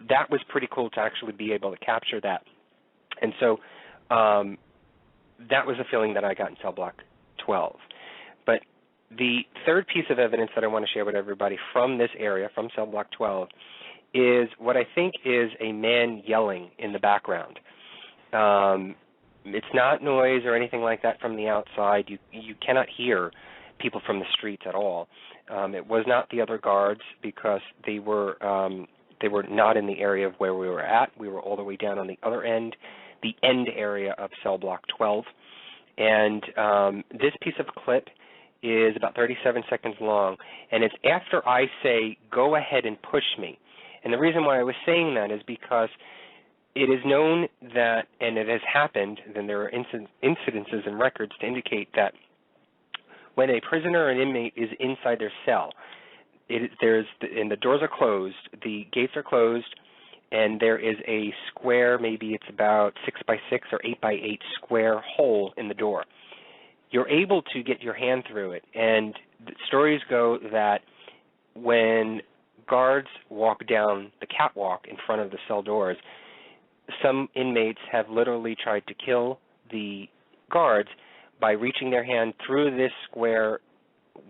that was pretty cool to actually be able to capture that. And so that was a feeling that I got in cell block 12. But the third piece of evidence that I want to share with everybody from this area, from cell block 12, is what I think is a man yelling in the background. It's not noise or anything like that from the outside. You cannot hear people from the streets at all. It was not the other guards, because they were not in the area of where we were at. We were all the way down on the other end, the end area of cell block 12. And this piece of clip is about 37 seconds long, and it's after I say, go ahead and push me. And the reason why I was saying that is because it is known that, and it has happened, then there are incidences and records to indicate that when a prisoner or an inmate is inside their cell, and the doors are closed, the gates are closed, and there is a square, maybe it's about 6 by 6 or 8 by 8 square hole in the door. You're able to get your hand through it, and the stories go that when guards walk down the catwalk in front of the cell doors, some inmates have literally tried to kill the guards by reaching their hand through this square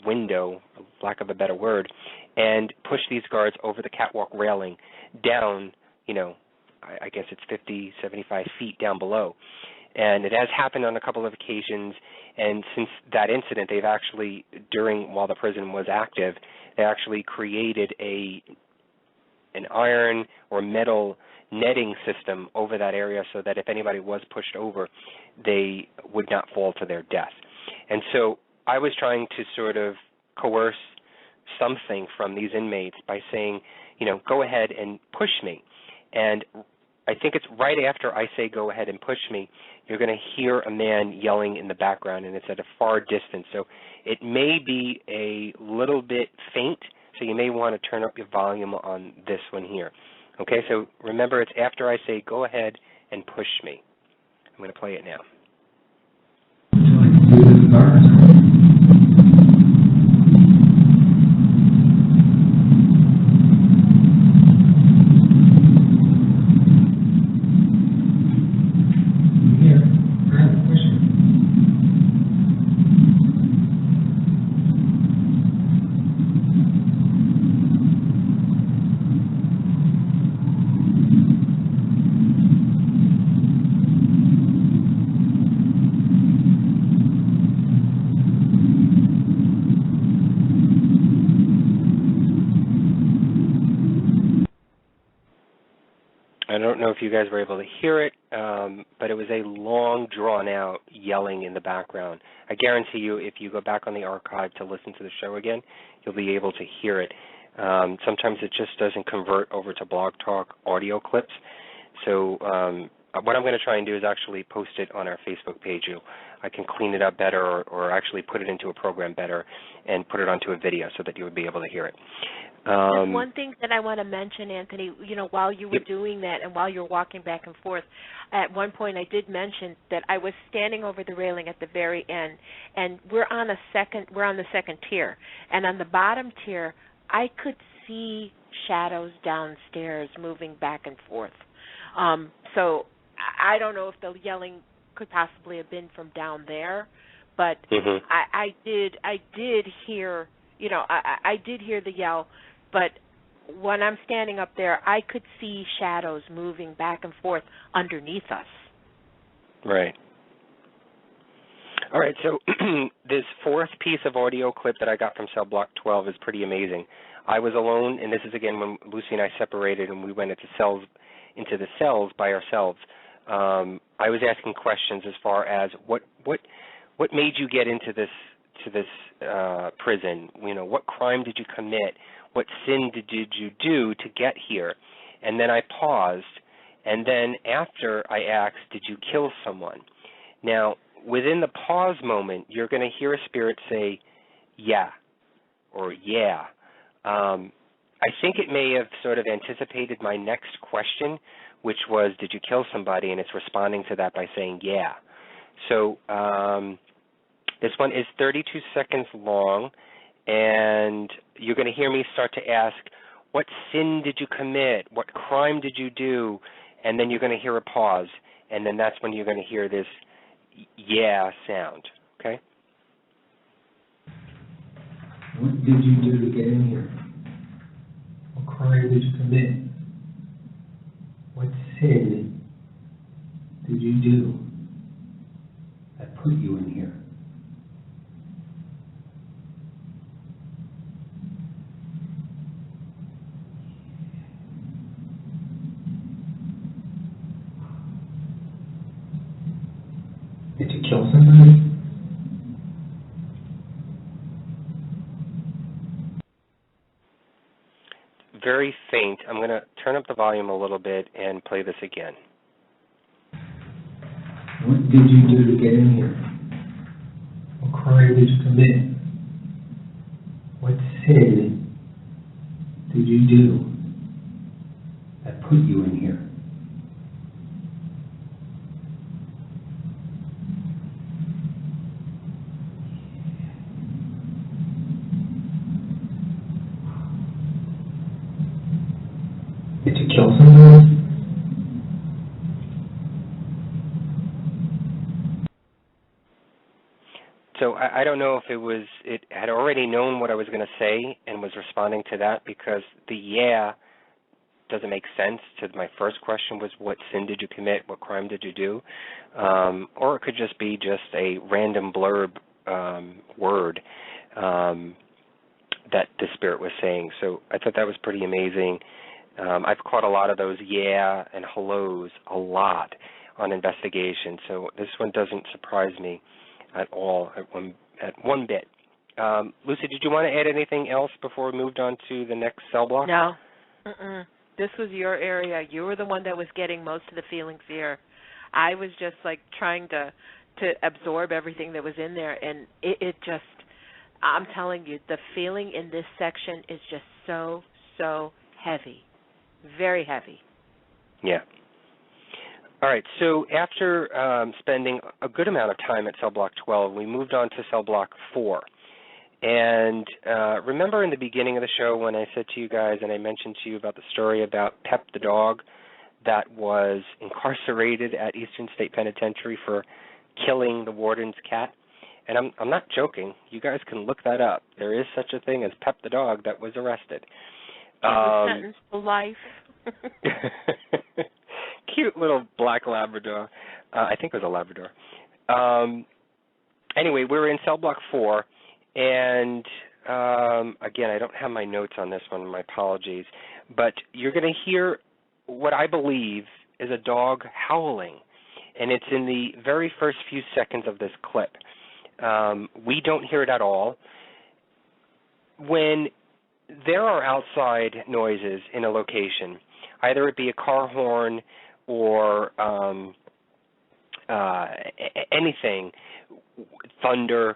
window, lack of a better word, and push these guards over the catwalk railing down, I guess it's 50, 75 feet down below. And it has happened on a couple of occasions, and since that incident, they've actually, while the prison was active, they actually created an iron or metal netting system over that area so that if anybody was pushed over, they would not fall to their death. And so I was trying to sort of coerce something from these inmates by saying, go ahead and push me. And I think it's right after I say go ahead and push me, you're going to hear a man yelling in the background, and it's at a far distance. So it may be a little bit faint, so you may want to turn up your volume on this one here. Okay, so remember, it's after I say go ahead and push me. I'm going to play it now. I don't know if you guys were able to hear it, but it was a long, drawn-out yelling in the background. I guarantee you, if you go back on the archive to listen to the show again, you'll be able to hear it. Sometimes it just doesn't convert over to Blog Talk audio clips. So what I'm going to try and do is actually post it on our Facebook page. I can clean it up better or actually put it into a program better and put it onto a video so that you would be able to hear it. There's one thing that I want to mention, Anthony, while you were doing that and while you were walking back and forth, at one point I did mention that I was standing over the railing at the very end, and we're on the second tier, and on the bottom tier I could see shadows downstairs moving back and forth. So I don't know if the yelling could possibly have been from down there, but I did hear, I did hear the yell. But when I'm standing up there, I could see shadows moving back and forth underneath us. Right. All right, so this fourth piece of audio clip that I got from Cell Block 12 is pretty amazing. I was alone, and this is, again, when Luci and I separated and we went into the cells by ourselves. I was asking questions as far as what made you get into this prison? What crime did you commit? What sin did you do to get here? And then I paused, and then after I asked, did you kill someone? Now, within the pause moment, you're going to hear a spirit say, yeah, or yeah. I think it may have sort of anticipated my next question, which was, did you kill somebody? And it's responding to that by saying, yeah. So this one is 32 seconds long, and you're going to hear me start to ask, what sin did you commit? What crime did you do? And then you're going to hear a pause, and then that's when you're going to hear this yeah sound, okay? What did you do to get in here? What crime did you commit? What sin did you do that put you in here? Did you kill somebody? Very faint. I'm going to turn up the volume a little bit and play this again. What did you do to get in here? What crime did you commit? What sin did you do that put you in here? So I don't know if it had already known what I was going to say and was responding to that, because the yeah doesn't make sense to my first question was, what sin did you commit? What crime did you do? Or it could just be just a random blurb word that the spirit was saying. So I thought that was pretty amazing. I've caught a lot of those yeah and hellos a lot on investigation, so this one doesn't surprise me at all, at one bit. Luci, did you want to add anything else before we moved on to the next cell block? No. This was your area. You were the one that was getting most of the feelings here. I was just like trying to absorb everything that was in there, and it just, I'm telling you, the feeling in this section is just so heavy. Very heavy. Yeah. All right, so after spending a good amount of time at cell block 12, we moved on to cell block 4. And remember in the beginning of the show when I said to you guys, and I mentioned to you about the story about Pep the dog that was incarcerated at Eastern State Penitentiary for killing the warden's cat? And I'm not joking. You guys can look that up. There is such a thing as Pep the dog that was arrested. He was sentenced to life. Cute little black Labrador. I think it was a Labrador. Anyway, we were in cell block 4, and again, I don't have my notes on this one, my apologies, but you're going to hear what I believe is a dog howling, and it's in the very first few seconds of this clip. We don't hear it at all. When there are outside noises in a location, either it be a car horn or anything, thunder,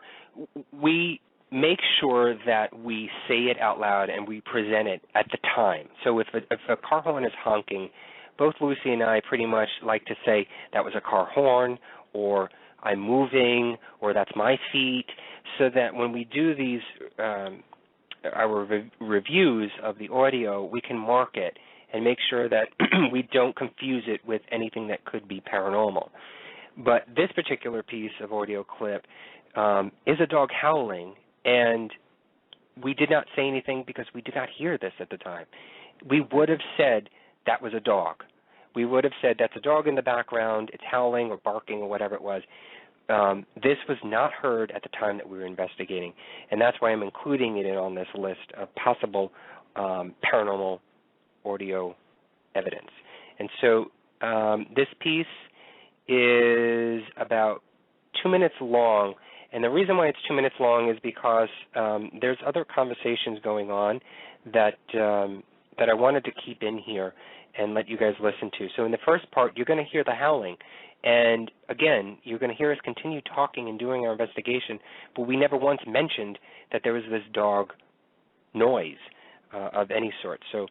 we make sure that we say it out loud and we present it at the time. So if a car horn is honking, both Luci and I pretty much like to say, that was a car horn, or I'm moving, or that's my feet, so that when we do these our reviews of the audio, we can mark it and make sure that we don't confuse it with anything that could be paranormal. But this particular piece of audio clip is a dog howling, and we did not say anything because we did not hear this at the time. We would have said that was a dog. We would have said that's a dog in the background, it's howling or barking or whatever it was. This was not heard at the time that we were investigating, and that's why I'm including it on this list of possible paranormal audio evidence. And so this piece is about 2 minutes long, and the reason why it's 2 minutes long is because there's other conversations going on that I wanted to keep in here and let you guys listen to. So in the first part, you're going to hear the howling. And again, you're going to hear us continue talking and doing our investigation, but we never once mentioned that there was this dog noise of any sort. So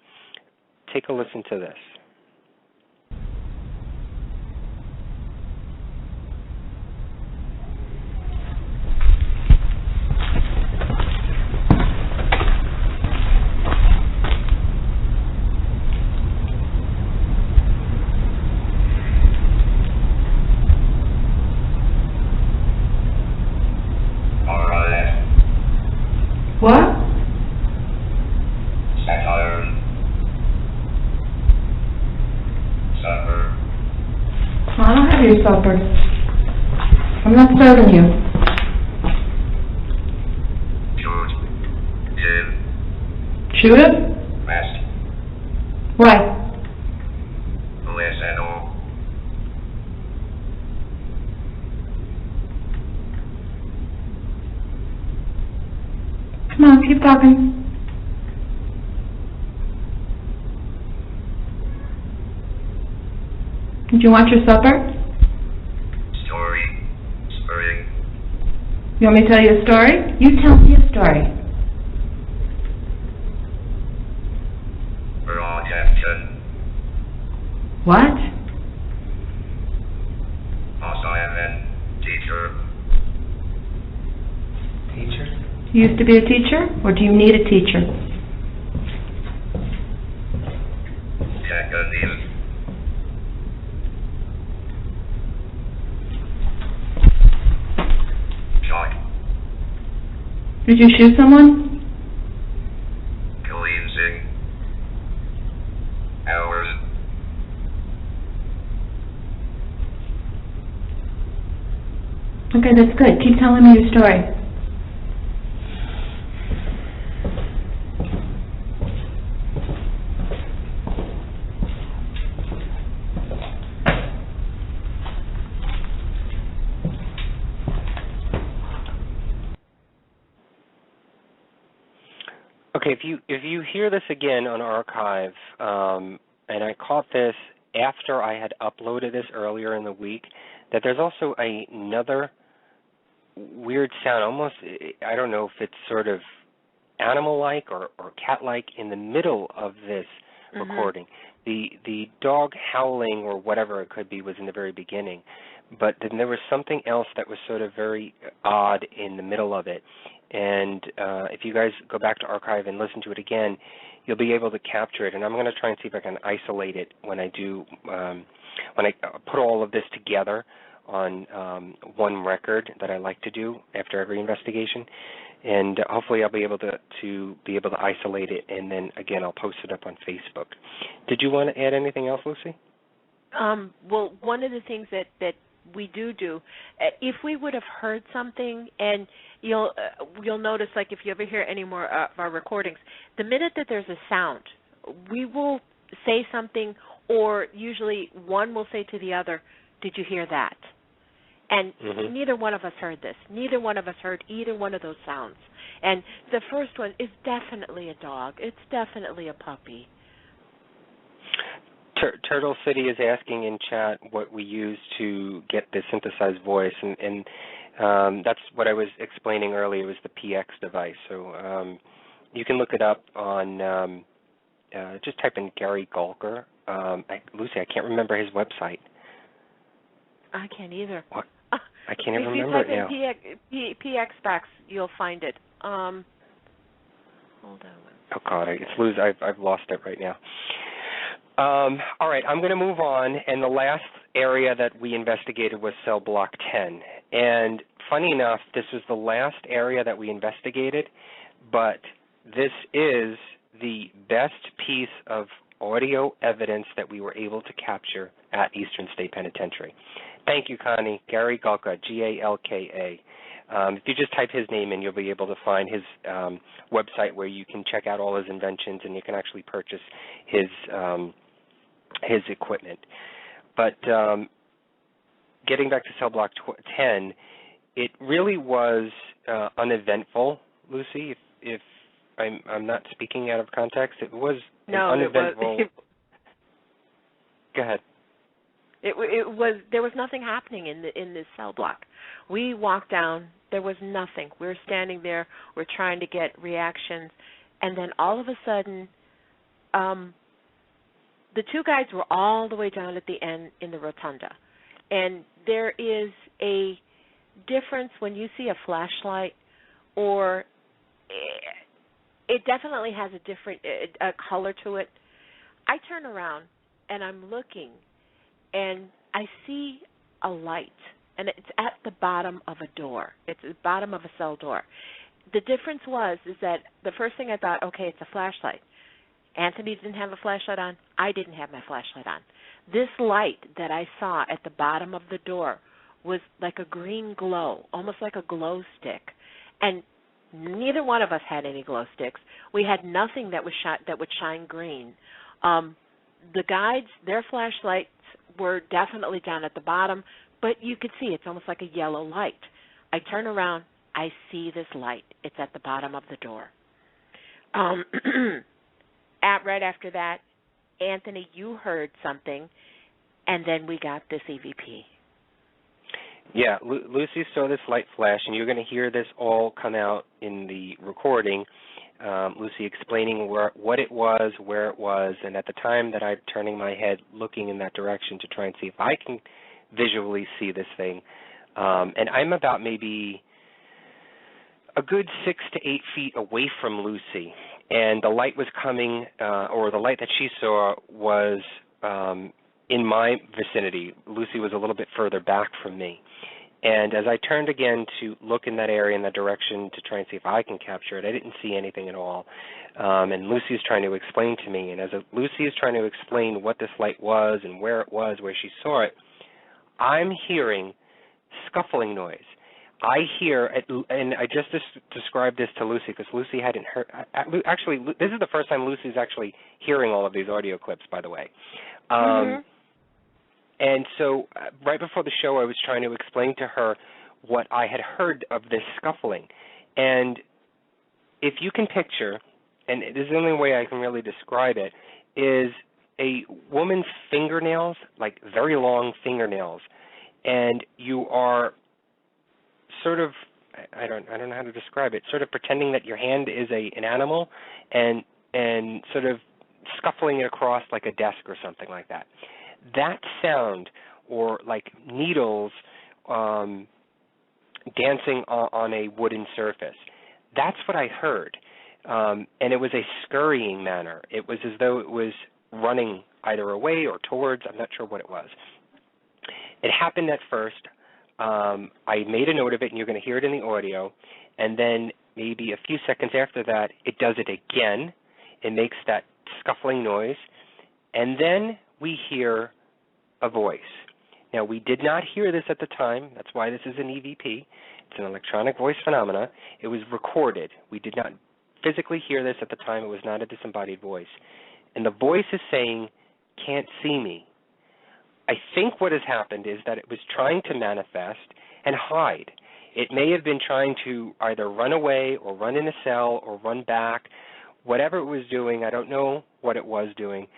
take a listen to this. What? Satire. Supper. I don't have your supper. I'm not serving you. Shoot. Kill. Shoot him? Mask. Why? OSNO. Come on, keep talking. Did you want your supper? Story. Spring. You want me to tell you a story? You tell me a story. Projection. What? Assignment. Teacher. Teacher? You used to be a teacher, or do you need a teacher? Technique. Shock. Did you shoot someone? cleansing. Hours. Okay, that's good. Keep telling me your story. Okay, if you hear this again on archive, and I caught this after I had uploaded this earlier in the week, that there's also another weird sound, almost, I don't know if it's sort of animal-like or cat-like in the middle of this recording. The dog howling or whatever it could be was in the very beginning, but then there was something else that was sort of very odd in the middle of it. And if you guys go back to archive and listen to it again, you'll be able to capture it. And I'm going to try and see if I can isolate it when I do, when I put all of this together on one record that I like to do after every investigation. And hopefully I'll be able to isolate it, and then again I'll post it up on Facebook. Did you want to add anything else, Lucy? Well, one of the things that we do, if we would have heard something, and you'll notice, like if you ever hear any more of our recordings, the minute that there's a sound, we will say something, or usually one will say to the other, "Did you hear that?" And neither one of us heard this. Neither one of us heard either one of those sounds. And the first one is definitely a dog. It's definitely a puppy. Turtle City is asking in chat what we use to get the synthesized voice, and that's what I was explaining earlier, was the PX device. So you can look it up on, just type in Gary Gulker. Lucy, I can't remember his website. I can't either. What? I can't even remember it now. If you type in PX specs, you'll find it. Hold on. Oh God, I've lost it right now. All right, I'm going to move on, and the last area that we investigated was cell block 10. And funny enough, this was the last area that we investigated, but this is the best piece of audio evidence that we were able to capture at Eastern State Penitentiary. Thank you, Connie. Gary Galka, Galka. If you just type his name in, you'll be able to find his website where you can check out all his inventions, and you can actually purchase his equipment. But getting back to cell block 10, it really was uneventful, Lucy. If I'm not speaking out of context, it was uneventful. Go ahead. It was. There was nothing happening in this cell block. We walked down. There was nothing. We were standing there. We're trying to get reactions, and then all of a sudden, the two guys were all the way down at the end in the rotunda. And there is a difference when you see a flashlight, or it definitely has a different color to it. I turn around, and I'm looking, and I see a light, and it's at the bottom of a door. It's at the bottom of a cell door. The difference is that the first thing I thought, okay, it's a flashlight. Anthony didn't have a flashlight on. I didn't have my flashlight on. This light that I saw at the bottom of the door was like a green glow, almost like a glow stick. And neither one of us had any glow sticks. We had nothing that would shine green. The guides, their flashlights were definitely down at the bottom, but you could see it's almost like a yellow light. I turn around. I see this light. It's at the bottom of the door. Right after that, Anthony, you heard something, and then we got this EVP. Yeah, Lucy saw this light flash, and you're going to hear this all come out in the recording. Lucy explaining what it was, where it was, and at the time that I'm turning my head looking in that direction to try and see if I can visually see this thing. And I'm about maybe a good 6 to 8 feet away from Lucy. And the light was coming, or the light that she saw was in my vicinity. Lucy was a little bit further back from me. And as I turned again to look in that area, in that direction, to try and see if I can capture it, I didn't see anything at all. And Lucy is trying to explain to me, and as Lucy is trying to explain what this light was and where it was, where she saw it, I'm hearing scuffling noise. I hear, and I just described this to Lucy because Lucy hadn't heard. Actually, this is the first time Lucy's actually hearing all of these audio clips, by the way. And so right before the show, I was trying to explain to her what I had heard of this scuffling. And if you can picture, and this is the only way I can really describe it, is a woman's fingernails, like very long fingernails, and you are sort of, I don't know how to describe it, sort of pretending that your hand is an animal and sort of scuffling it across like a desk or something like that. That sound, or like needles dancing on a wooden surface, that's what I heard. And it was a scurrying manner. It was as though it was running either away or towards. I'm not sure what it was. It happened at first. I made a note of it, and you're going to hear it in the audio. And then maybe a few seconds after that, it does it again. It makes that scuffling noise. And then we hear a voice. Now, we did not hear this at the time. That's why this is an EVP. It's an electronic voice phenomena. It was recorded. We did not physically hear this at the time. It was not a disembodied voice. And the voice is saying, "Can't see me." I think what has happened is that it was trying to manifest and hide. It may have been trying to either run away or run in a cell or run back. Whatever it was doing, I don't know what it was doing.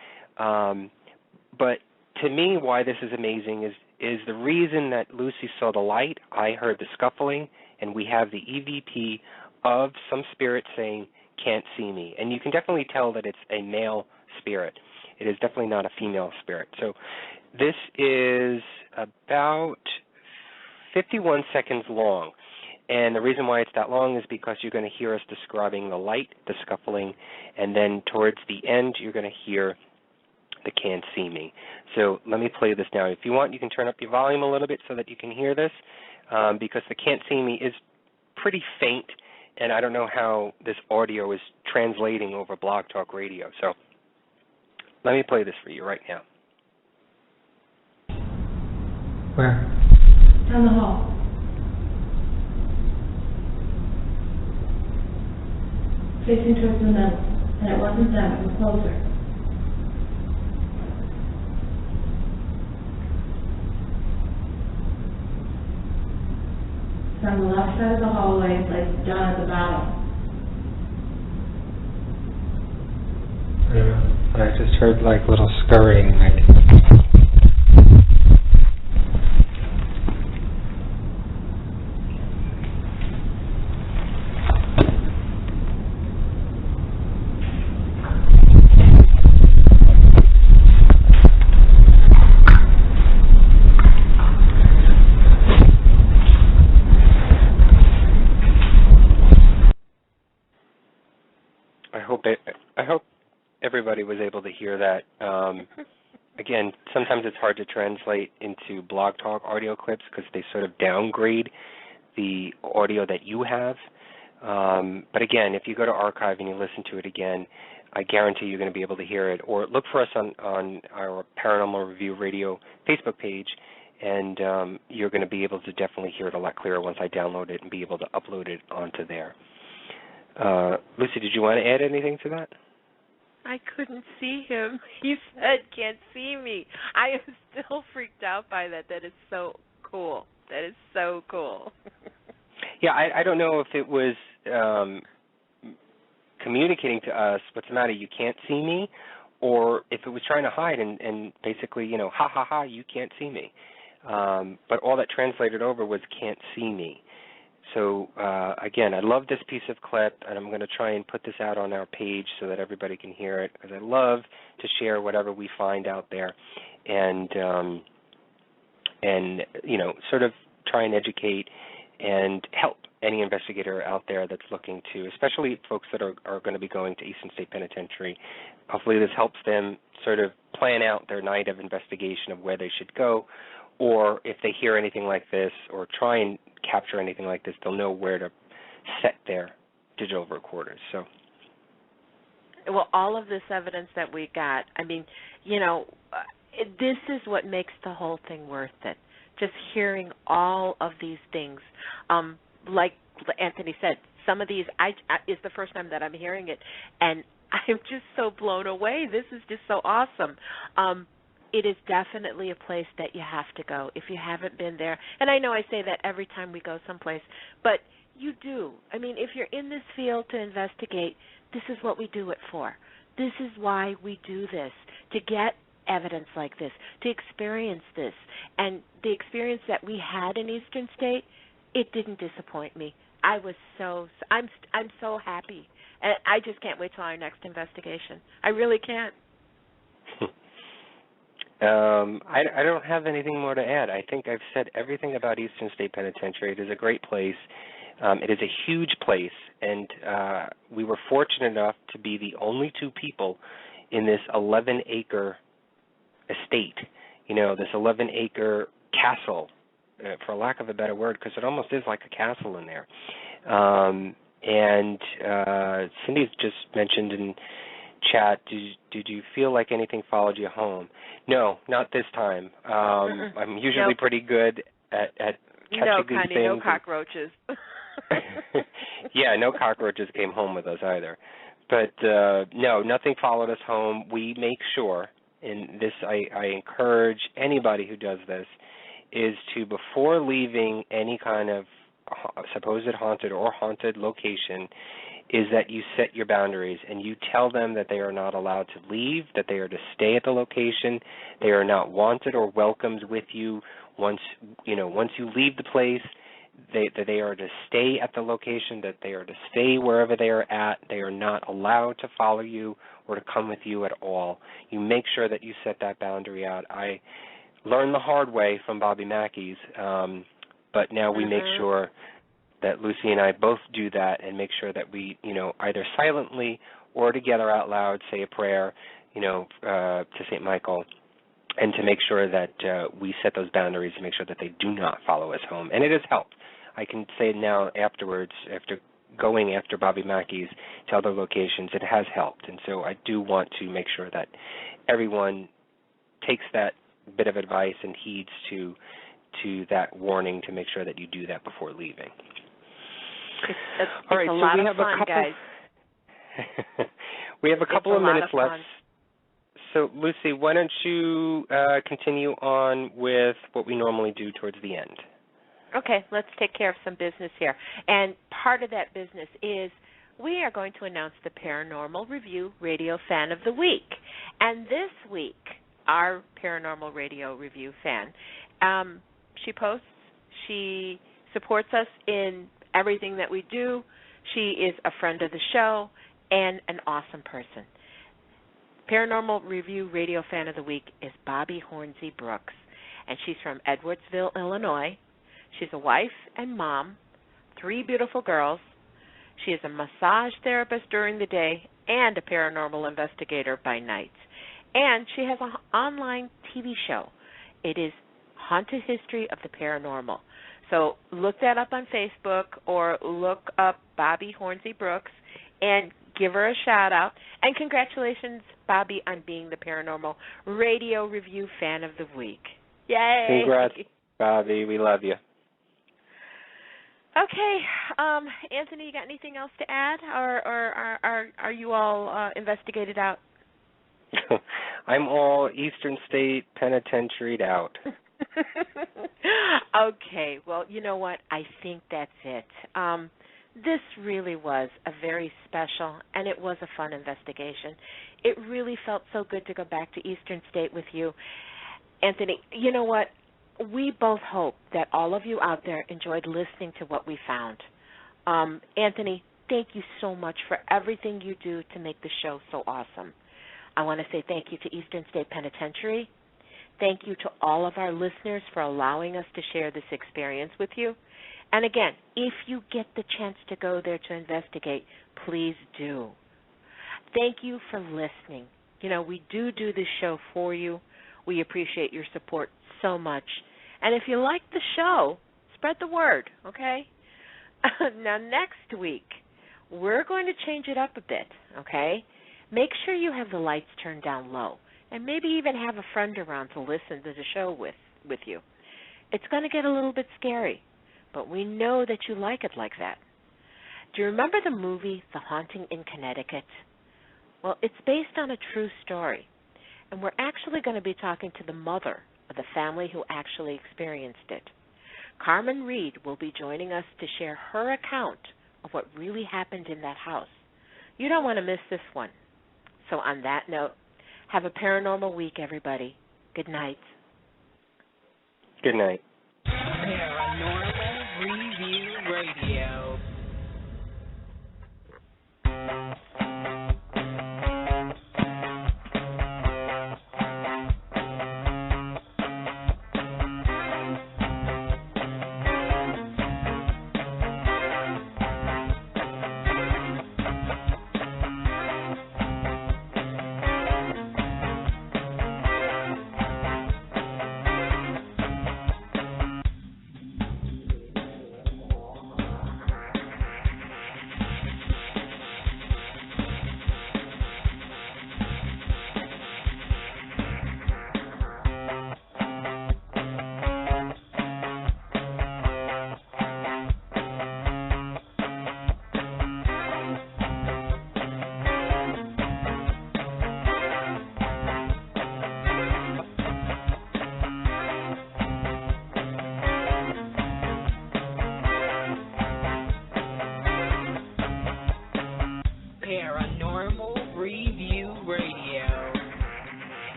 But to me, why this is amazing is the reason that Lucy saw the light, I heard the scuffling, and we have the EVP of some spirit saying, "Can't see me." And you can definitely tell that it's a male spirit. It is definitely not a female spirit. So this is about 51 seconds long. And the reason why it's that long is because you're going to hear us describing the light, the scuffling, and then towards the end you're going to hear the "Can't see me." So let me play this now. If you want, you can turn up your volume a little bit so that you can hear this, because the "Can't see me" is pretty faint, and I don't know how this audio is translating over Blog Talk Radio. So let me play this for you right now. Where? Down the hall. Facing towards the middle. And it wasn't them, it was closer. It's on the left side of the hallway, it's like down at the bottom. I just heard like little scurrying, like. I hope everybody was able to hear that. Again, sometimes it's hard to translate into Blog Talk audio clips because they sort of downgrade the audio that you have. But again, if you go to archive and you listen to it again, I guarantee you're going to be able to hear it. Or look for us on our Paranormal Review Radio Facebook page, and you're going to be able to definitely hear it a lot clearer once I download it and be able to upload it onto there. Lucy, did you want to add anything to that? I couldn't see him. He said, "Can't see me." I am still freaked out by that. That is so cool. That is so cool. Yeah, I don't know if it was communicating to us, "What's the matter, you can't see me?" or if it was trying to hide and basically, ha, ha, ha, you can't see me. But all that translated over was "can't see me." So, again, I love this piece of clip, and I'm going to try and put this out on our page so that everybody can hear it, because I love to share whatever we find out there and sort of try and educate and help any investigator out there that's looking to, especially folks that are going to be going to Eastern State Penitentiary. Hopefully this helps them sort of plan out their night of investigation of where they should go, or if they hear anything like this or try and capture anything like this, they'll know where to set their digital recorders. So, well, all of this evidence that we got, I mean, you know, this is what makes the whole thing worth it. Just hearing all of these things, like Anthony said, some of these is the first time that I'm hearing it, and I'm just so blown away. This is just so awesome. It is definitely a place that you have to go if you haven't been there. And I know I say that every time we go someplace, but you do. I mean, if you're in this field to investigate, this is what we do it for. This is why we do this, to get evidence like this, to experience this. And the experience that we had in Eastern State, it didn't disappoint me. I'm so happy. And I just can't wait till our next investigation. I really can't. I don't have anything more to add. I think I've said everything about Eastern State Penitentiary. It is a great place. It is a huge place, and we were fortunate enough to be the only two people in this 11-acre estate, you know, this 11-acre castle, for lack of a better word, because it almost is like a castle in there. And Cindy just mentioned in chat, did you feel like anything followed you home? No, not this time. I'm usually pretty good at catching these things. No cockroaches. Yeah, no cockroaches came home with us either. But no, nothing followed us home. We make sure, and this I encourage anybody who does this, is to, before leaving any kind of supposed haunted or haunted location, is that you set your boundaries and you tell them that they are not allowed to leave, that they are to stay at the location, they are not wanted or welcomed with you once you leave the place, that they are to stay at the location, that they are to stay wherever they are at, they are not allowed to follow you or to come with you at all. You make sure that you set that boundary out. I learned the hard way from Bobby Mackey's, but now we make sure that Luci and I both do that and make sure that we, either silently or together out loud say a prayer, to St. Michael, and to make sure that we set those boundaries and make sure that they do not follow us home. And it has helped. I can say now afterwards, after going after Bobby Mackey's to other locations, it has helped. And so I do want to make sure that everyone takes that bit of advice and heeds to that warning to make sure that you do that before leaving. All right, so we have a couple, guys. We have a couple of minutes left. So, Luci, why don't you continue on with what we normally do towards the end? Okay, let's take care of some business here. And part of that business is we are going to announce the Paranormal Review Radio Fan of the Week. And this week, our Paranormal Radio Review fan, she posts, she supports us in everything that we do. She is a friend of the show and an awesome person. Paranormal Review Radio Fan of the Week is Bobby Hornsey Brooks, and she's from Edwardsville, Illinois. She's a wife and mom, 3 beautiful girls. She is a massage therapist during the day and a paranormal investigator by night. And she has an online TV show. It is Haunted History of the Paranormal. So look that up on Facebook or look up Bobby Hornsey Brooks and give her a shout-out. And congratulations, Bobby, on being the Paranormal Radio Review Fan of the Week. Yay! Congrats, Bobby. We love you. Okay. Anthony, you got anything else to add, or are you all investigated out? I'm all Eastern State Penitentiary'd out. Okay. Well, you know what? I think that's it. This really was a very special, and it was a fun investigation. It really felt so good to go back to Eastern State with you. Anthony, you know what? We both hope that all of you out there enjoyed listening to what we found. Anthony, thank you so much for everything you do to make the show so awesome. I want to say thank you to Eastern State Penitentiary. Thank you to all of our listeners for allowing us to share this experience with you. And again, if you get the chance to go there to investigate, please do. Thank you for listening. We do this show for you. We appreciate your support so much. And if you like the show, spread the word, okay? Now, next week, we're going to change it up a bit, okay? Make sure you have the lights turned down low, and maybe even have a friend around to listen to the show with you. It's going to get a little bit scary, but we know that you like it like that. Do you remember the movie The Haunting in Connecticut? Well, it's based on a true story, and we're actually going to be talking to the mother of the family who actually experienced it. Carmen Reed will be joining us to share her account of what really happened in that house. You don't want to miss this one. So on that note, have a paranormal week, everybody. Good night. Good night. Paranormal